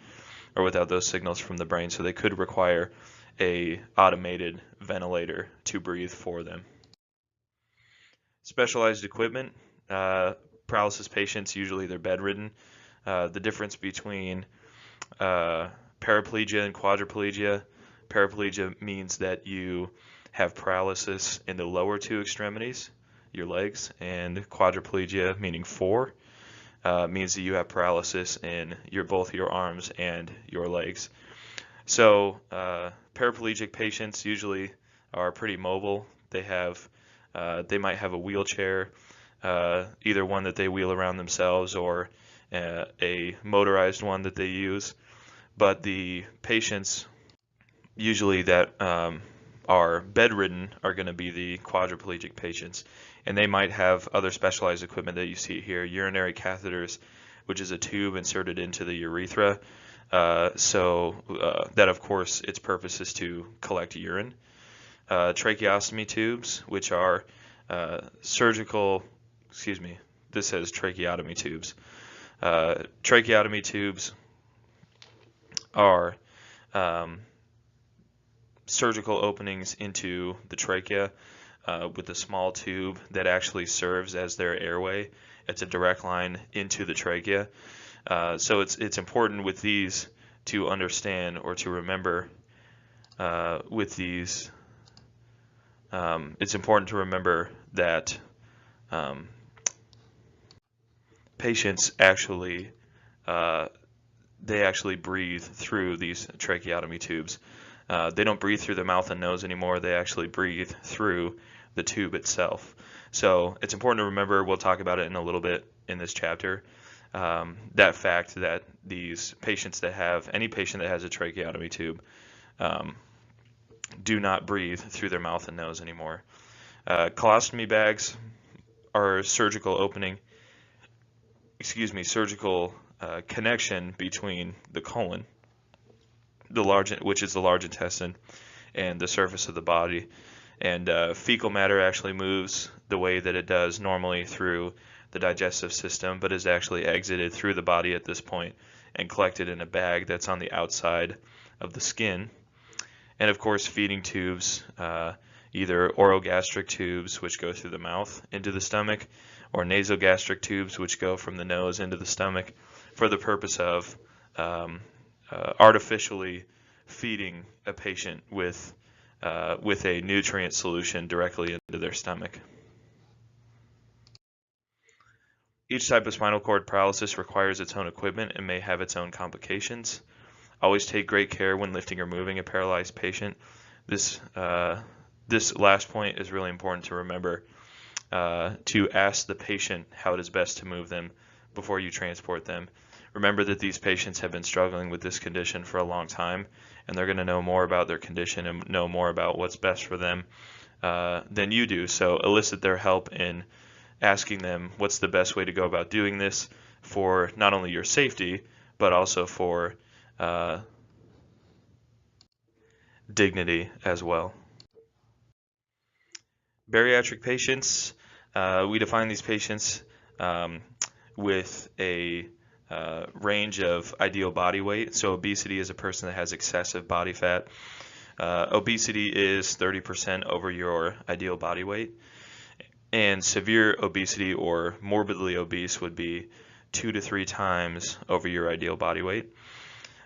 or without those signals from the brain. So they could require a automated ventilator to breathe for them. Specialized equipment. Paralysis patients, usually they're bedridden. The difference between paraplegia and quadriplegia. Paraplegia means that you have paralysis in the lower two extremities, your legs, and quadriplegia, meaning four, means that you have paralysis in both your arms and your legs. So paraplegic patients usually are pretty mobile. They might have a wheelchair, either one that they wheel around themselves or a motorized one that they use. But the patients usually that are bedridden are going to be the quadriplegic patients, and they might have other specialized equipment that you see here: urinary catheters, which is a tube inserted into the urethra. That, of course, its purpose is to collect urine. Tracheostomy tubes, which are surgical. Excuse me. This says tracheotomy tubes. Tracheotomy tubes are surgical openings into the trachea with a small tube that actually serves as their airway. It's a direct line into the trachea. So it's important with these to understand or to remember with these. It's important to remember that patients actually breathe through these tracheotomy tubes. They don't breathe through their mouth and nose anymore. They actually breathe through the tube itself. So it's important to remember, we'll talk about it in a little bit in this chapter, that fact that these patients any patient that has a tracheotomy tube do not breathe through their mouth and nose anymore. Colostomy bags are surgical connection between the colon, which is the large intestine, and the surface of the body. And fecal matter actually moves the way that it does normally through the digestive system, but is actually exited through the body at this point and collected in a bag that's on the outside of the skin. And of course, feeding tubes, either orogastric tubes, which go through the mouth into the stomach, or nasogastric tubes, which go from the nose into the stomach, for the purpose of artificially feeding a patient with a nutrient solution directly into their stomach. Each type of spinal cord paralysis requires its own equipment and may have its own complications. Always take great care when lifting or moving a paralyzed patient. This last point is really important to remember, to ask the patient how it is best to move them before you transport them. Remember that these patients have been struggling with this condition for a long time, and they're going to know more about their condition and know more about what's best for them than you do. So elicit their help in asking them what's the best way to go about doing this for not only your safety, but also for dignity as well. Bariatric patients, we define these patients with a range of ideal body weight. So obesity is a person that has excessive body fat. Obesity is 30% over your ideal body weight. And severe obesity or morbidly obese would be 2 to 3 times over your ideal body weight.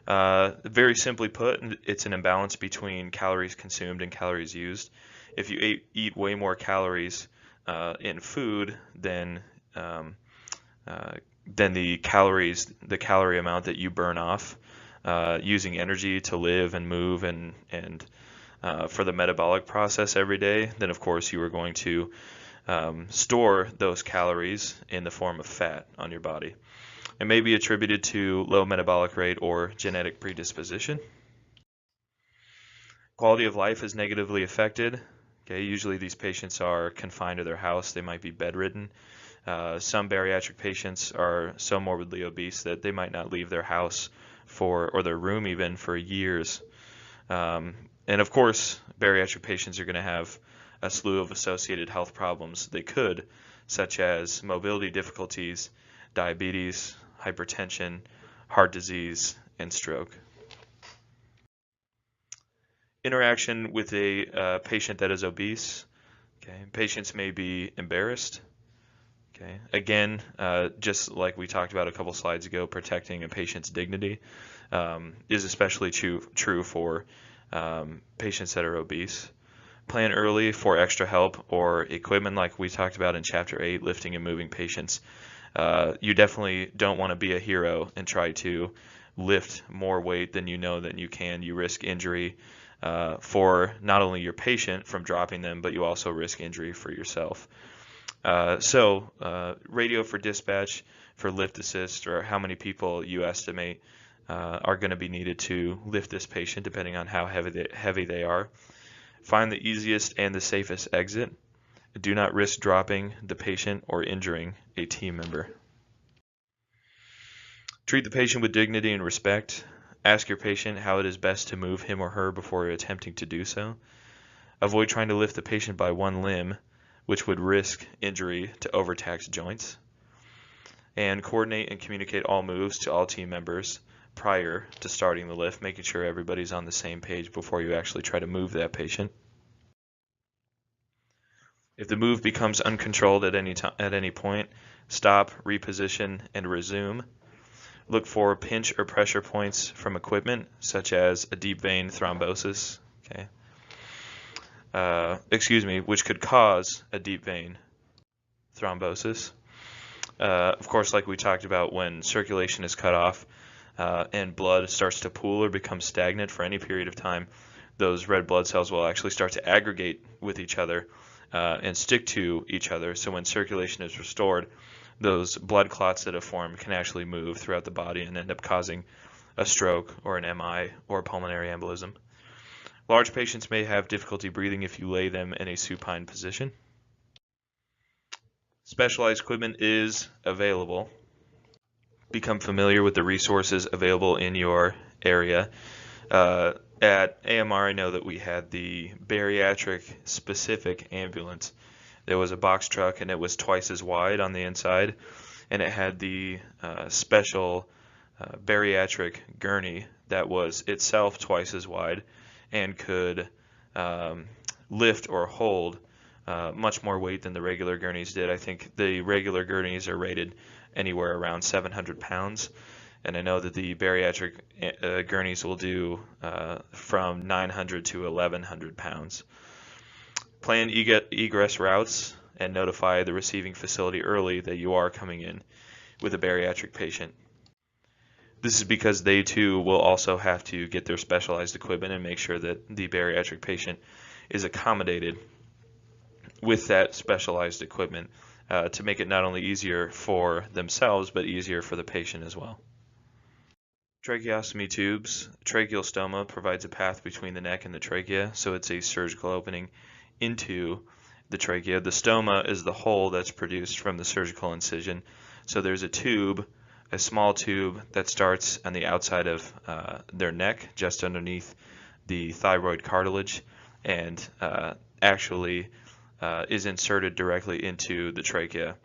Very simply put, it's an imbalance between calories consumed and calories used. If you eat way more calories in food than the calorie amount that you burn off using energy to live and move and for the metabolic process every day, then of course you are going to store those calories in the form of fat on your body. It may be attributed to low metabolic rate or genetic predisposition. Quality of life is negatively affected. Okay, usually these patients are confined to their house. They might be bedridden. Some bariatric patients are so morbidly obese that they might not leave their house or their room even for years. And of course, bariatric patients are going to have a slew of associated health problems they could, such as mobility difficulties, diabetes, hypertension, heart disease, and stroke. Interaction with a patient that is obese. Okay, patients may be embarrassed. Okay, again, just like we talked about a couple slides ago, protecting a patient's dignity is especially true for patients that are obese. Plan early for extra help or equipment like we talked about in Chapter 8, lifting and moving patients. You definitely don't want to be a hero and try to lift more weight than you know that you can. You risk injury for not only your patient from dropping them, but you also risk injury for yourself. Radio for dispatch for lift assist, or how many people you estimate are going to be needed to lift this patient depending on how heavy they are. Find the easiest and the safest exit. Do not risk dropping the patient or injuring a team member. Treat the patient with dignity and respect. Ask your patient how it is best to move him or her before attempting to do so. Avoid trying to lift the patient by one limb, which would risk injury to overtaxed joints. And coordinate and communicate all moves to all team members prior to starting the lift, making sure everybody's on the same page before you actually try to move that patient. If the move becomes uncontrolled at any point, stop, reposition, and resume. Look for pinch or pressure points from equipment, such as a deep vein thrombosis, which could cause a deep vein thrombosis. Of course, like we talked about, when circulation is cut off and blood starts to pool or become stagnant for any period of time, those red blood cells will actually start to aggregate with each other and stick to each other. So when circulation is restored, those blood clots that have formed can actually move throughout the body and end up causing a stroke or an MI or pulmonary embolism. Large patients may have difficulty breathing if you lay them in a supine position. Specialized equipment is available. Become familiar with the resources available in your area. At AMR, I know that we had the bariatric specific ambulance. There was a box truck and it was twice as wide on the inside, and it had the special bariatric gurney that was itself twice as wide and could lift or hold much more weight than the regular gurneys did. I think the regular gurneys are rated anywhere around 700 pounds. And I know that the bariatric gurneys will do from 900 to 1,100 pounds. Plan egress routes and notify the receiving facility early that you are coming in with a bariatric patient. This is because they too will also have to get their specialized equipment and make sure that the bariatric patient is accommodated with that specialized equipment to make it not only easier for themselves but easier for the patient as well. Tracheostomy tubes. Tracheal stoma provides a path between the neck and the trachea, so it's a surgical opening into the trachea. The stoma is the hole that's produced from the surgical incision. So there's a tube, a small tube that starts on the outside of their neck, just underneath the thyroid cartilage, and actually is inserted directly into the trachea.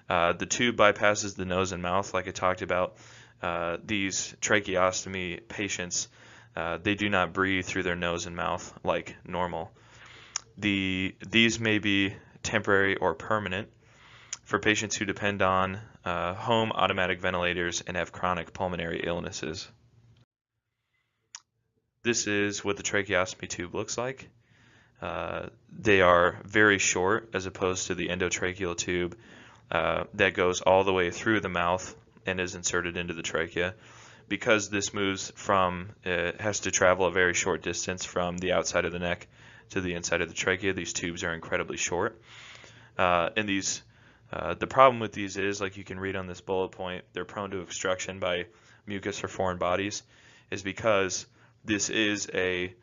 The tube bypasses the nose and mouth, like I talked about. These tracheostomy patients, they do not breathe through their nose and mouth like normal. These may be temporary or permanent for patients who depend on home automatic ventilators and have chronic pulmonary illnesses. This is what the tracheostomy tube looks like. they are very short as opposed to the endotracheal tube that goes all the way through the mouth and is inserted into the trachea. Because this moves from, it has to travel a very short distance from the outside of the neck to the inside of the trachea, these tubes are incredibly short. And these, the problem with these is, like you can read on this bullet point, they're prone to obstruction by mucus or foreign bodies, is because this is a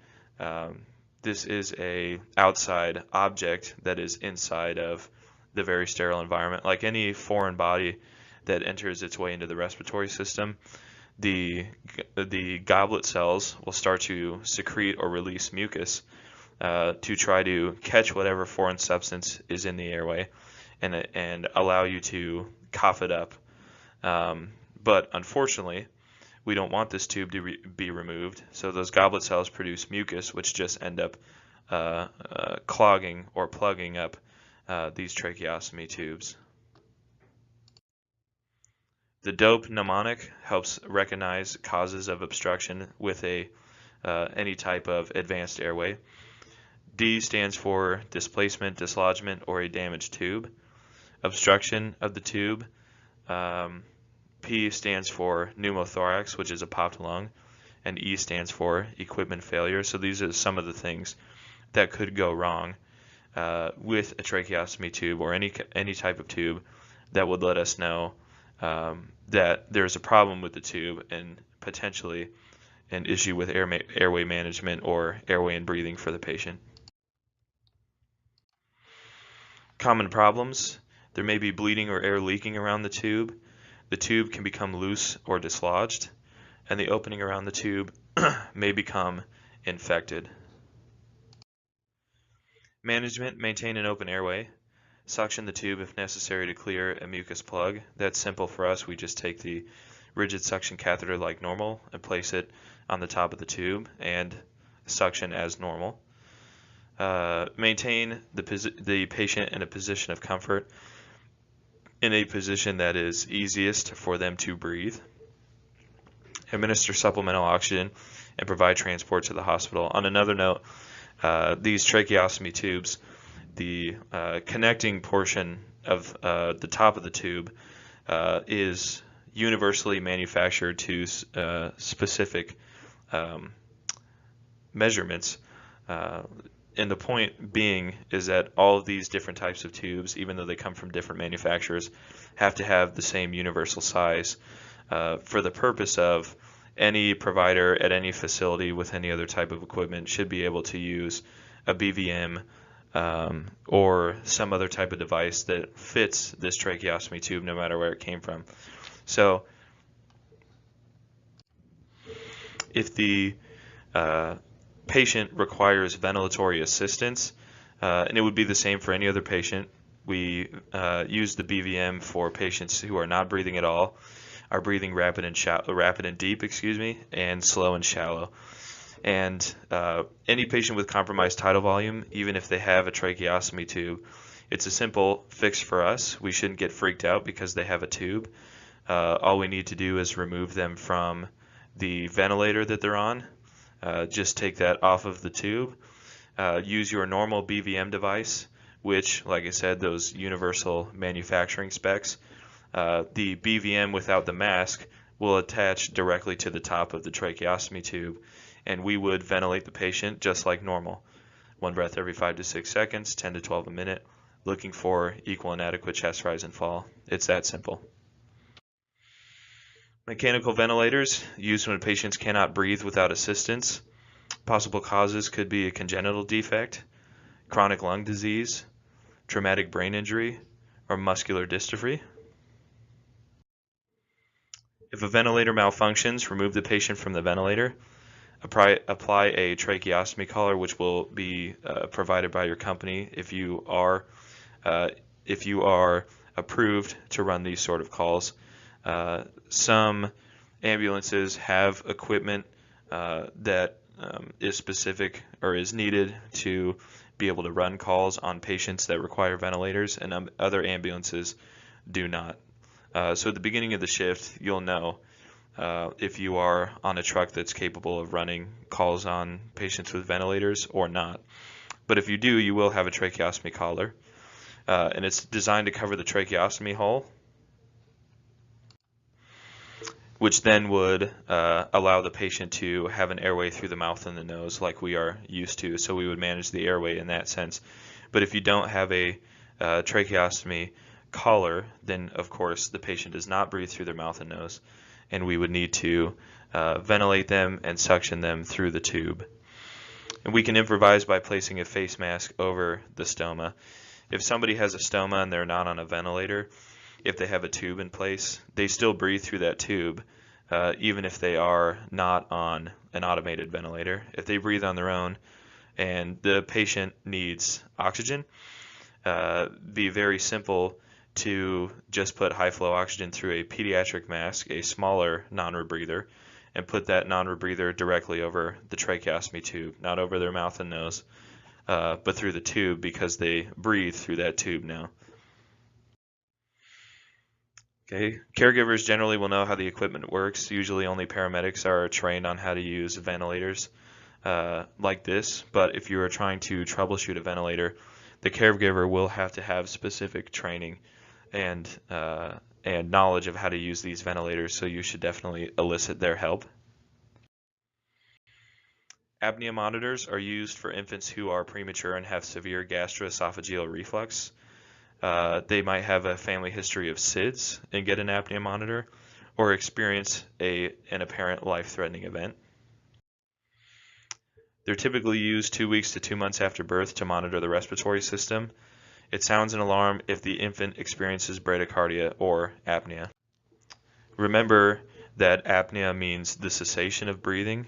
outside object that is inside of the very sterile environment. Like any foreign body that enters its way into the respiratory system, the goblet cells will start to secrete or release mucus to try to catch whatever foreign substance is in the airway and allow you to cough it up. But unfortunately, we don't want this tube to be removed, so those goblet cells produce mucus, which just end up clogging or plugging up these tracheostomy tubes. The DOPE mnemonic helps recognize causes of obstruction with any type of advanced airway. D stands for displacement, dislodgement, or a damaged tube. Obstruction of the tube. P stands for pneumothorax, which is a popped lung, and E stands for equipment failure. So these are some of the things that could go wrong with a tracheostomy tube or any type of tube that would let us know that there's a problem with the tube and potentially an issue with airway management or airway and breathing for the patient. Common problems. There may be bleeding or air leaking around the tube. The tube can become loose or dislodged, and the opening around the tube may become infected. Management. Maintain an open airway. Suction the tube if necessary to clear a mucus plug. That's simple for us. We just take the rigid suction catheter like normal and place it on the top of the tube and suction as normal. Maintain the patient in a position of comfort, in a position that is easiest for them to breathe. Administer supplemental oxygen and provide transport to the hospital. On another note, these tracheostomy tubes, the connecting portion of the top of the tube is universally manufactured to specific measurements. And the point being is that all of these different types of tubes, even though they come from different manufacturers, have to have the same universal size for the purpose of any provider at any facility with any other type of equipment should be able to use a BVM or some other type of device that fits this tracheostomy tube no matter where it came from. So if the patient requires ventilatory assistance, and it would be the same for any other patient, we use the BVM for patients who are not breathing at all, are breathing rapid and deep, and slow and shallow. And any patient with compromised tidal volume, even if they have a tracheostomy tube, it's a simple fix for us. We shouldn't get freaked out because they have a tube. All we need to do is remove them from the ventilator that they're on. Just take that off of the tube. Use your normal BVM device, which, like I said, those universal manufacturing specs. The BVM without the mask will attach directly to the top of the tracheostomy tube, and we would ventilate the patient just like normal. 1 breath every 5 to 6 seconds, 10 to 12 a minute, looking for equal and adequate chest rise and fall. It's that simple. Mechanical ventilators used when patients cannot breathe without assistance. Possible causes could be a congenital defect, chronic lung disease, traumatic brain injury, or muscular dystrophy. If a ventilator malfunctions, remove the patient from the ventilator. Apply a tracheostomy collar, which will be provided by your company if you are approved to run these sort of calls. Some ambulances have equipment that is specific or is needed to be able to run calls on patients that require ventilators, and other ambulances do not. So at the beginning of the shift, you'll know if you are on a truck that's capable of running calls on patients with ventilators or not. but if you do, you will have a tracheostomy collar, and it's designed to cover the tracheostomy hole, which then would allow the patient to have an airway through the mouth and the nose like we are used to. So we would manage the airway in that sense. But if you don't have a tracheostomy collar, then of course the patient does not breathe through their mouth and nose, and we would need to ventilate them and suction them through the tube. And we can improvise by placing a face mask over the stoma. If somebody has a stoma and they're not on a ventilator, if they have a tube in place, they still breathe through that tube, even if they are not on an automated ventilator. If they breathe on their own and the patient needs oxygen, be very simple to just put high flow oxygen through a pediatric mask, a smaller non-rebreather, and put that non-rebreather directly over the tracheostomy tube, not over their mouth and nose, but through the tube, because they breathe through that tube now. Okay, caregivers generally will know how the equipment works. Usually only paramedics are trained on how to use ventilators like this, but if you are trying to troubleshoot a ventilator, the caregiver will have to have specific training and knowledge of how to use these ventilators, so you should definitely elicit their help. Apnea monitors are used for infants who are premature and have severe gastroesophageal reflux. They might have a family history of SIDS and get an apnea monitor, or experience an apparent life-threatening event. They're typically used 2 weeks to 2 months after birth to monitor the respiratory system. It sounds an alarm if the infant experiences bradycardia or apnea. Remember that apnea means the cessation of breathing,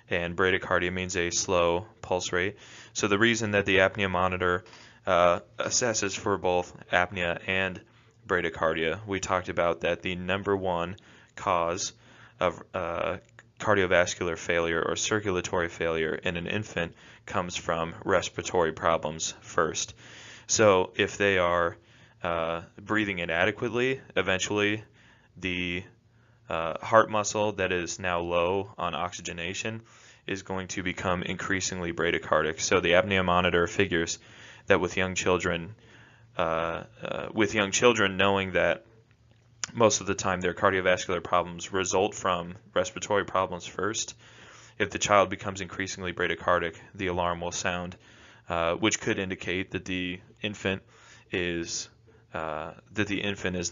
and bradycardia means a slow pulse rate. So the reason that the apnea monitor assesses for both apnea and bradycardia, we talked about that the number one cause of cardiovascular failure or circulatory failure in an infant comes from respiratory problems first. So if they are breathing inadequately, eventually the heart muscle that is now low on oxygenation is going to become increasingly bradycardic. So the apnea monitor figures that with young children knowing that most of the time their cardiovascular problems result from respiratory problems first, if the child becomes increasingly bradycardic, the alarm will sound, which could indicate that the infant is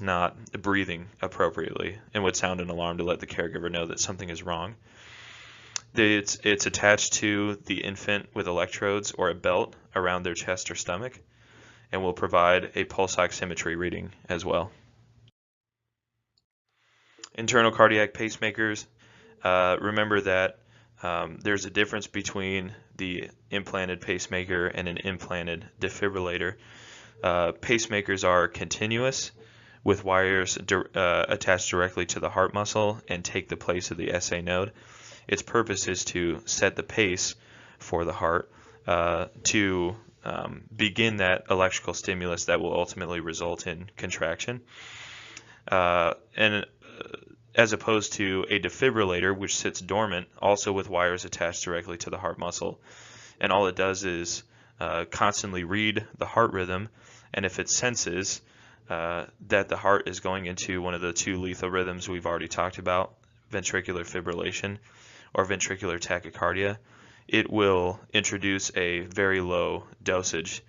not breathing appropriately, and would sound an alarm to let the caregiver know that something is wrong. It's attached to the infant with electrodes or a belt around their chest or stomach, and will provide a pulse oximetry reading as well. Internal cardiac pacemakers, remember that there's a difference between the implanted pacemaker and an implanted defibrillator. Pacemakers are continuous with wires attached directly to the heart muscle and take the place of the SA node. Its purpose is to set the pace for the heart to begin that electrical stimulus that will ultimately result in contraction. And as opposed to a defibrillator, which sits dormant, also with wires attached directly to the heart muscle. And all it does is constantly read the heart rhythm, and if it senses that the heart is going into one of the two lethal rhythms we've already talked about, ventricular fibrillation or ventricular tachycardia, it will introduce a very low dosage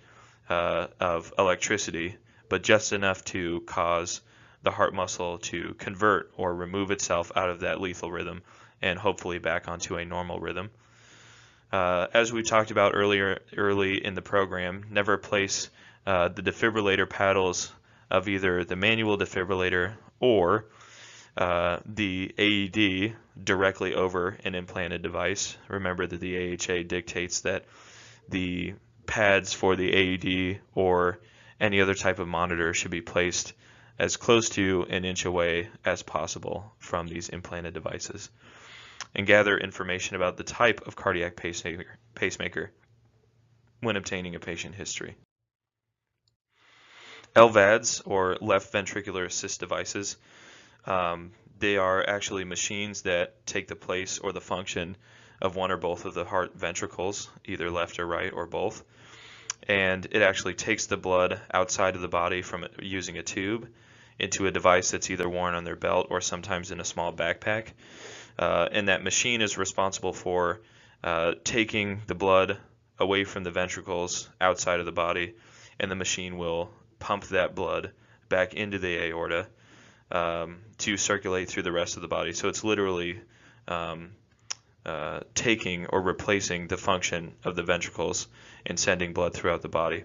of electricity, but just enough to cause the heart muscle to convert or remove itself out of that lethal rhythm and hopefully back onto a normal rhythm. As we talked about early in the program, never place the defibrillator paddles of either the manual defibrillator or the AED directly over an implanted device. Remember that the AHA dictates that the pads for the AED or any other type of monitor should be placed as close to an inch away as possible from these implanted devices, and gather information about the type of cardiac pacemaker when obtaining a patient history. LVADs, or left ventricular assist devices, they are actually machines that take the place or the function of one or both of the heart ventricles, either left or right or both. and it actually takes the blood outside of the body from using a tube into a device that's either worn on their belt or sometimes in a small backpack. And that machine is responsible for taking the blood away from the ventricles outside of the body, and the machine will pump that blood back into the aorta to circulate through the rest of the body. So it's literally taking or replacing the function of the ventricles and sending blood throughout the body.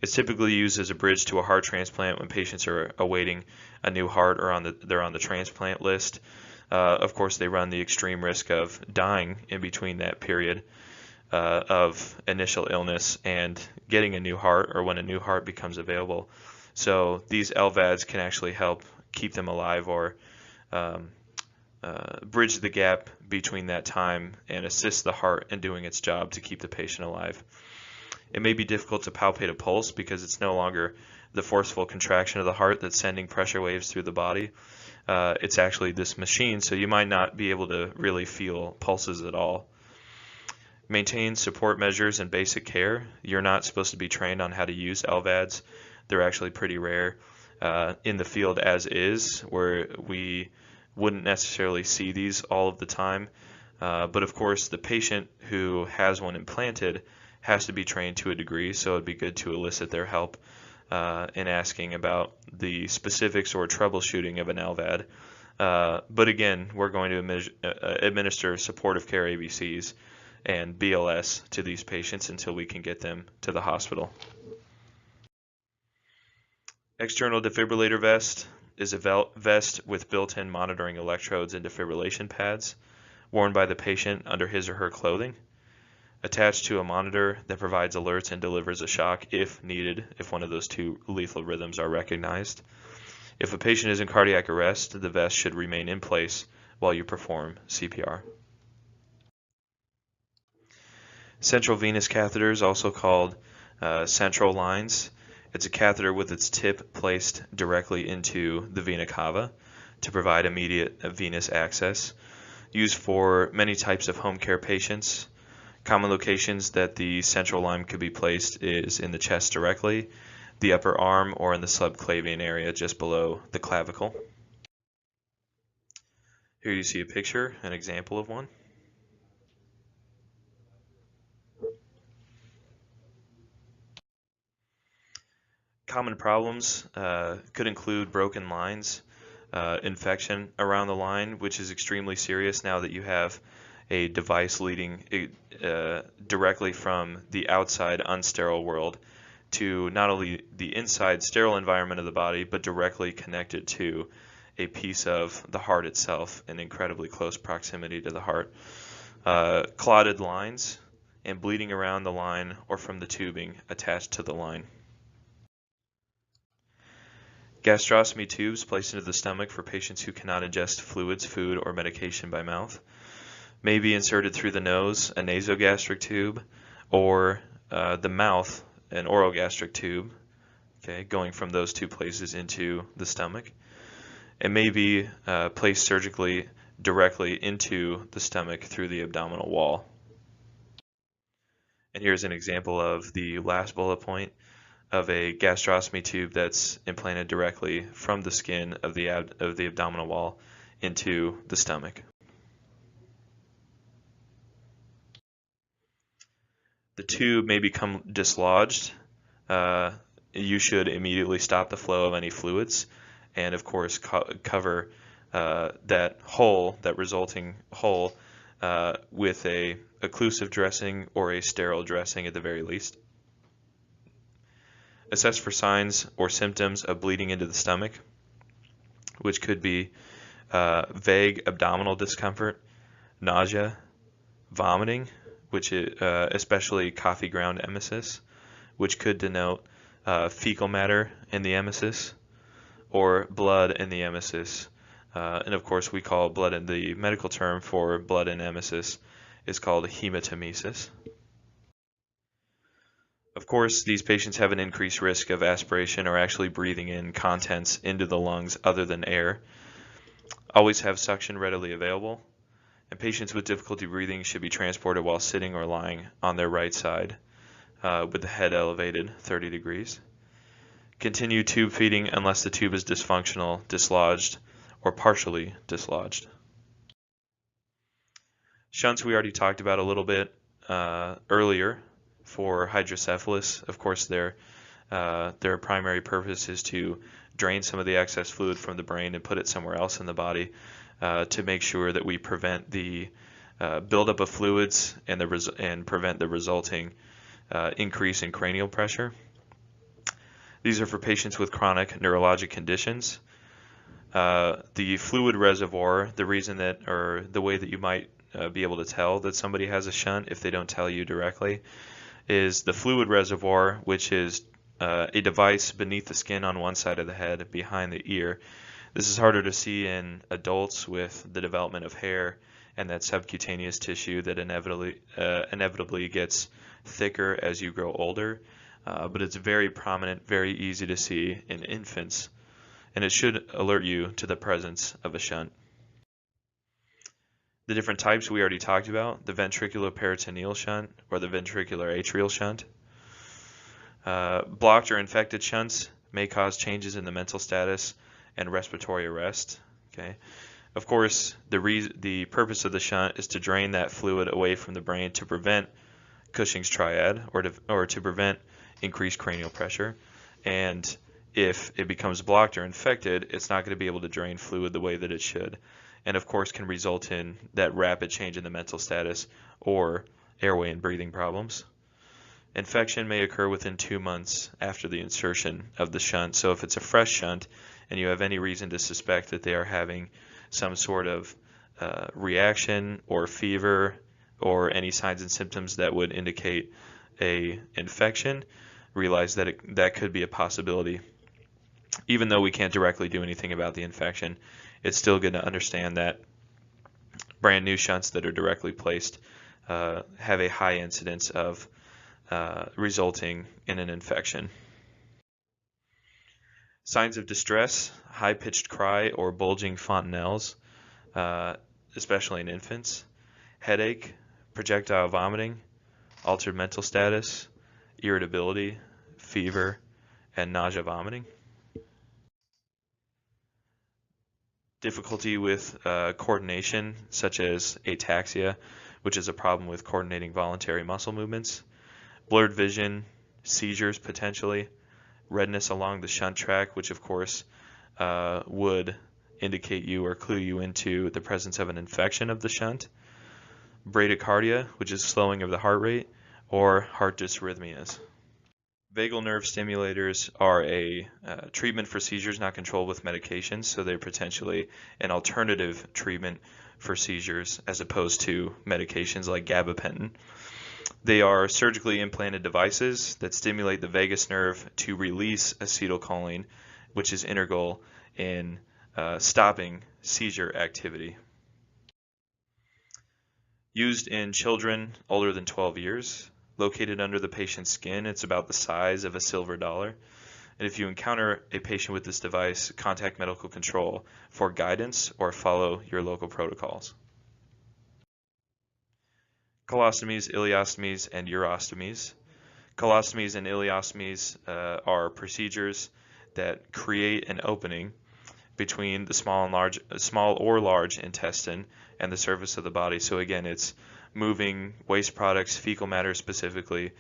It's typically used as a bridge to a heart transplant when patients are awaiting a new heart or they're on the transplant list. Of course, they run the extreme risk of dying in between that period of initial illness and getting a new heart, or when a new heart becomes available. So these LVADs can actually help keep them alive or bridge the gap between that time and assist the heart in doing its job to keep the patient alive. It may be difficult to palpate a pulse because it's no longer the forceful contraction of the heart that's sending pressure waves through the body. It's actually this machine, so you might not be able to really feel pulses at all. Maintain support measures and basic care. You're not supposed to be trained on how to use LVADs. They're actually pretty rare in the field as is, where we wouldn't necessarily see these all of the time. But of course, the patient who has one implanted has to be trained to a degree, so it'd be good to elicit their help in asking about the specifics or troubleshooting of an LVAD. But again, we're going to administer supportive care ABCs and BLS to these patients until we can get them to the hospital. External defibrillator vest is a vest with built-in monitoring electrodes and defibrillation pads worn by the patient under his or her clothing, attached to a monitor that provides alerts and delivers a shock if needed, if one of those two lethal rhythms are recognized. If a patient is in cardiac arrest, the vest should remain in place while you perform CPR. Central venous catheters, also called central lines. It's a catheter with its tip placed directly into the vena cava to provide immediate venous access. Used for many types of home care patients. Common locations that the central line could be placed is in the chest directly, the upper arm, or in the subclavian area just below the clavicle. Here you see a picture, an example of one. Common problems could include broken lines, infection around the line, which is extremely serious now that you have a device leading directly from the outside unsterile world to not only the inside sterile environment of the body, but directly connected to a piece of the heart itself in incredibly close proximity to the heart. Clotted lines and bleeding around the line or from the tubing attached to the line. Gastrostomy tubes placed into the stomach for patients who cannot ingest fluids, food, or medication by mouth. May be inserted through the nose, a nasogastric tube, or the mouth, an orogastric tube, okay, going from those two places into the stomach. It may be placed surgically directly into the stomach through the abdominal wall. And here's an example of the last bullet point of a gastrostomy tube that's implanted directly from the skin of the abdominal wall into the stomach. The tube may become dislodged. You should immediately stop the flow of any fluids and of course cover that hole, that resulting hole, with a occlusive dressing or a sterile dressing at the very least. Assess for signs or symptoms of bleeding into the stomach, which could be vague abdominal discomfort, nausea, vomiting, which is especially coffee ground emesis, which could denote fecal matter in the emesis, or blood in the emesis. And of course we call blood, in the medical term for blood in emesis is called hematemesis. Of course, these patients have an increased risk of aspiration or actually breathing in contents into the lungs other than air. Always have suction readily available, and patients with difficulty breathing should be transported while sitting or lying on their right side. with the head elevated 30 degrees. Continue tube feeding unless the tube is dysfunctional, dislodged, or partially dislodged. Shunts we already talked about a little bit earlier for hydrocephalus. Of course, their primary purpose is to drain some of the excess fluid from the brain and put it somewhere else in the body to make sure that we prevent the buildup of fluids and prevent the resulting increase in cranial pressure. These are for patients with chronic neurologic conditions. The fluid reservoir, the reason that, or the way that you might be able to tell that somebody has a shunt if they don't tell you directly, is the fluid reservoir, which is a device beneath the skin on one side of the head behind the ear. This is harder to see in adults with the development of hair and that subcutaneous tissue that inevitably gets thicker as you grow older, but it's very prominent, very easy to see in infants, and it should alert you to the presence of a shunt. The different types we already talked about: the ventricular peritoneal shunt or the ventricular atrial shunt. Blocked or infected shunts may cause changes in the mental status and respiratory arrest. Okay. Of course, the purpose of the shunt is to drain that fluid away from the brain to prevent Cushing's triad or to prevent increased cranial pressure. And if it becomes blocked or infected, it's not going to be able to drain fluid the way that it should, and of course can result in that rapid change in the mental status or airway and breathing problems. Infection may occur within 2 months after the insertion of the shunt. So if it's a fresh shunt and you have any reason to suspect that they are having some sort of reaction or fever or any signs and symptoms that would indicate a infection, realize that that could be a possibility. Even though we can't directly do anything about the infection, it's still good to understand that brand new shunts that are directly placed have a high incidence of resulting in an infection. Signs of distress: high-pitched cry or bulging fontanelles, especially in infants, headache, projectile vomiting, altered mental status, irritability, fever, and nausea vomiting. Difficulty with coordination, such as ataxia, which is a problem with coordinating voluntary muscle movements, blurred vision, seizures potentially, redness along the shunt track, which of course would indicate you or clue you into the presence of an infection of the shunt, bradycardia, which is slowing of the heart rate, or heart dysrhythmias. Vagal nerve stimulators are a treatment for seizures not controlled with medications, so they're potentially an alternative treatment for seizures as opposed to medications like gabapentin. They are surgically implanted devices that stimulate the vagus nerve to release acetylcholine, which is integral in stopping seizure activity. Used in children older than 12 years. Located under the patient's skin, it's about the size of a silver dollar. And if you encounter a patient with this device, contact medical control for guidance or follow your local protocols. Colostomies, ileostomies, and urostomies. Colostomies and ileostomies are procedures that create an opening between the small or large intestine and the surface of the body. So again, it's moving waste products, fecal matter specifically,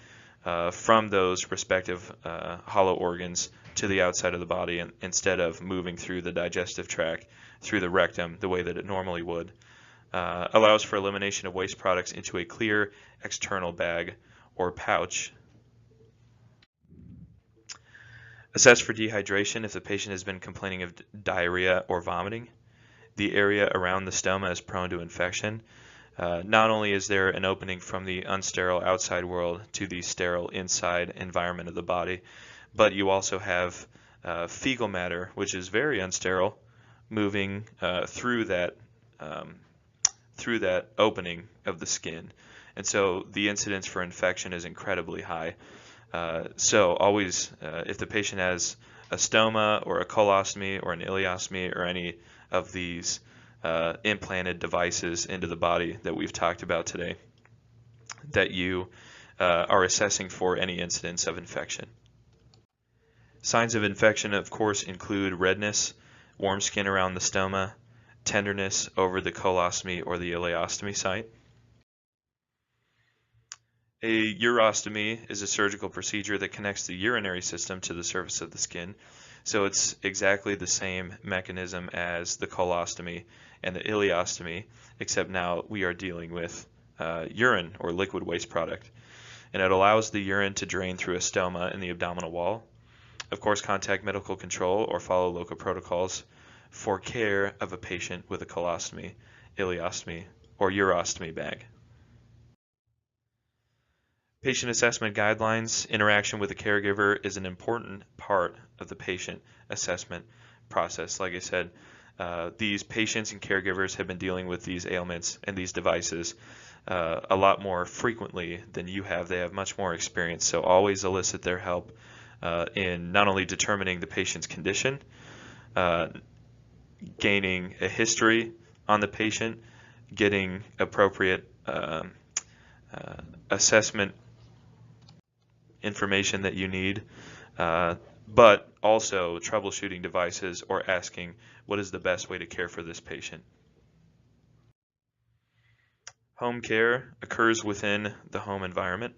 from those respective hollow organs to the outside of the body, instead of moving through the digestive tract, through the rectum, the way that it normally would. Allows for elimination of waste products into a clear external bag or pouch. Assess for dehydration if the patient has been complaining of diarrhea or vomiting. The area around the stoma is prone to infection. Not only is there an opening from the unsterile outside world to the sterile inside environment of the body, but you also have fecal matter, which is very unsterile, moving through that opening of the skin. And so the incidence for infection is incredibly high. So always, if the patient has a stoma or a colostomy or an ileostomy or any of these implanted devices into the body that we've talked about today, that you are assessing for any incidence of infection. Signs of infection, of course, include redness, warm skin around the stoma, tenderness over the colostomy or the ileostomy site. A urostomy is a surgical procedure that connects the urinary system to the surface of the skin. So it's exactly the same mechanism as the colostomy and the ileostomy, except now we are dealing with urine or liquid waste product. And it allows the urine to drain through a stoma in the abdominal wall. Of course, contact medical control or follow local protocols for care of a patient with a colostomy, ileostomy, or urostomy bag. Patient assessment guidelines. Interaction with the caregiver is an important part of the patient assessment process. Like I said, these patients and caregivers have been dealing with these ailments and these devices a lot more frequently than you have. They have much more experience, so always elicit their help in not only determining the patient's condition, gaining a history on the patient, getting appropriate assessment information that you need, but also troubleshooting devices or asking what is the best way to care for this patient. Home care occurs within the home environment,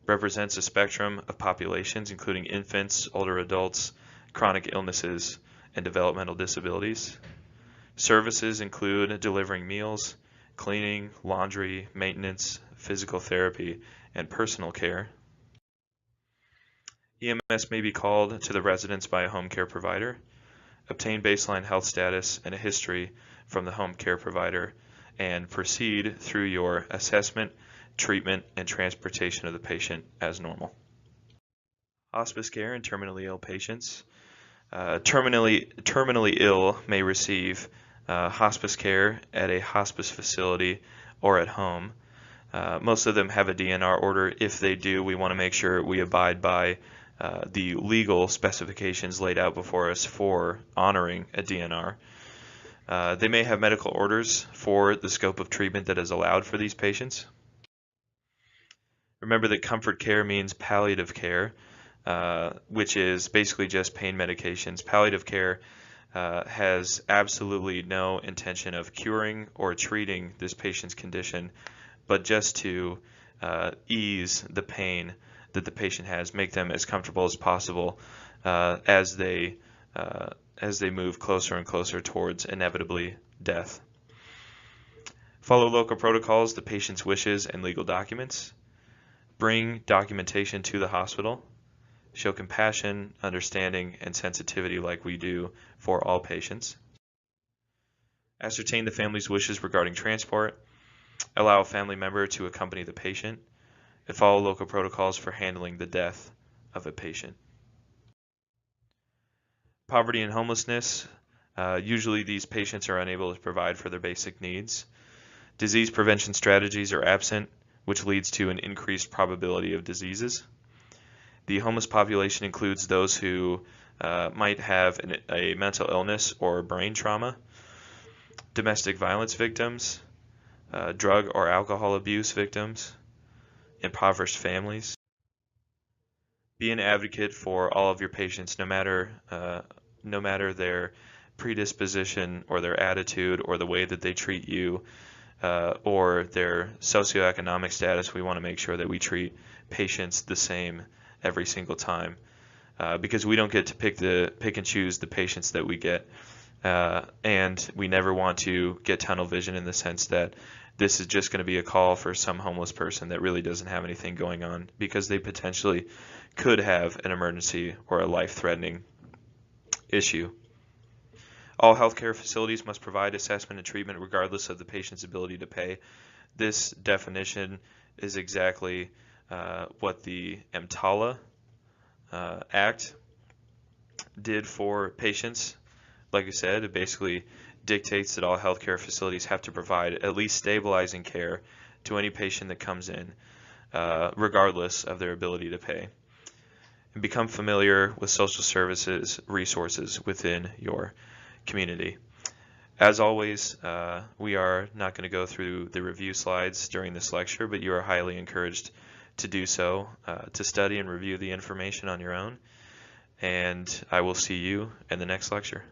represents a spectrum of populations including infants, older adults, chronic illnesses, and developmental disabilities. Services include delivering meals, cleaning, laundry, maintenance, physical therapy, and personal care. EMS may be called to the residence by a home care provider. Obtain baseline health status and a history from the home care provider and proceed through your assessment, treatment, and transportation of the patient as normal. Hospice care in terminally ill patients. Terminally ill may receive hospice care at a hospice facility or at home. Most of them have a DNR order. If they do, we want to make sure we abide by the legal specifications laid out before us for honoring a DNR. They may have medical orders for the scope of treatment that is allowed for these patients. Remember that comfort care means palliative care, which is basically just pain medications. Palliative care has absolutely no intention of curing or treating this patient's condition, but just to ease the pain that the patient has, make them as comfortable as possible as they move closer and closer towards inevitably death. Follow local protocols, the patient's wishes, and legal documents. Bring documentation to the hospital. Show compassion, understanding, and sensitivity like we do for all patients. Ascertain the family's wishes regarding transport. Allow a family member to accompany the patient. And follow local protocols for handling the death of a patient. Poverty and homelessness. Usually these patients are unable to provide for their basic needs. Disease prevention strategies are absent, which leads to an increased probability of diseases. The homeless population includes those who might have a mental illness or brain trauma, domestic violence victims, drug or alcohol abuse victims, impoverished families. Be an advocate for all of your patients, no matter their predisposition or their attitude or the way that they treat you or their socioeconomic status. We want to make sure that we treat patients the same every single time because we don't get to pick and choose the patients that we get, and we never want to get tunnel vision in the sense that this is just going to be a call for some homeless person that really doesn't have anything going on, because they potentially could have an emergency or a life-threatening issue. All healthcare facilities must provide assessment and treatment regardless of the patient's ability to pay. This definition is exactly what the EMTALA Act did for patients. Like I said, it basically dictates that all healthcare facilities have to provide at least stabilizing care to any patient that comes in, regardless of their ability to pay. And become familiar with social services resources within your community. As always, we are not going to go through the review slides during this lecture, but you are highly encouraged to do so, to study and review the information on your own. And I will see you in the next lecture.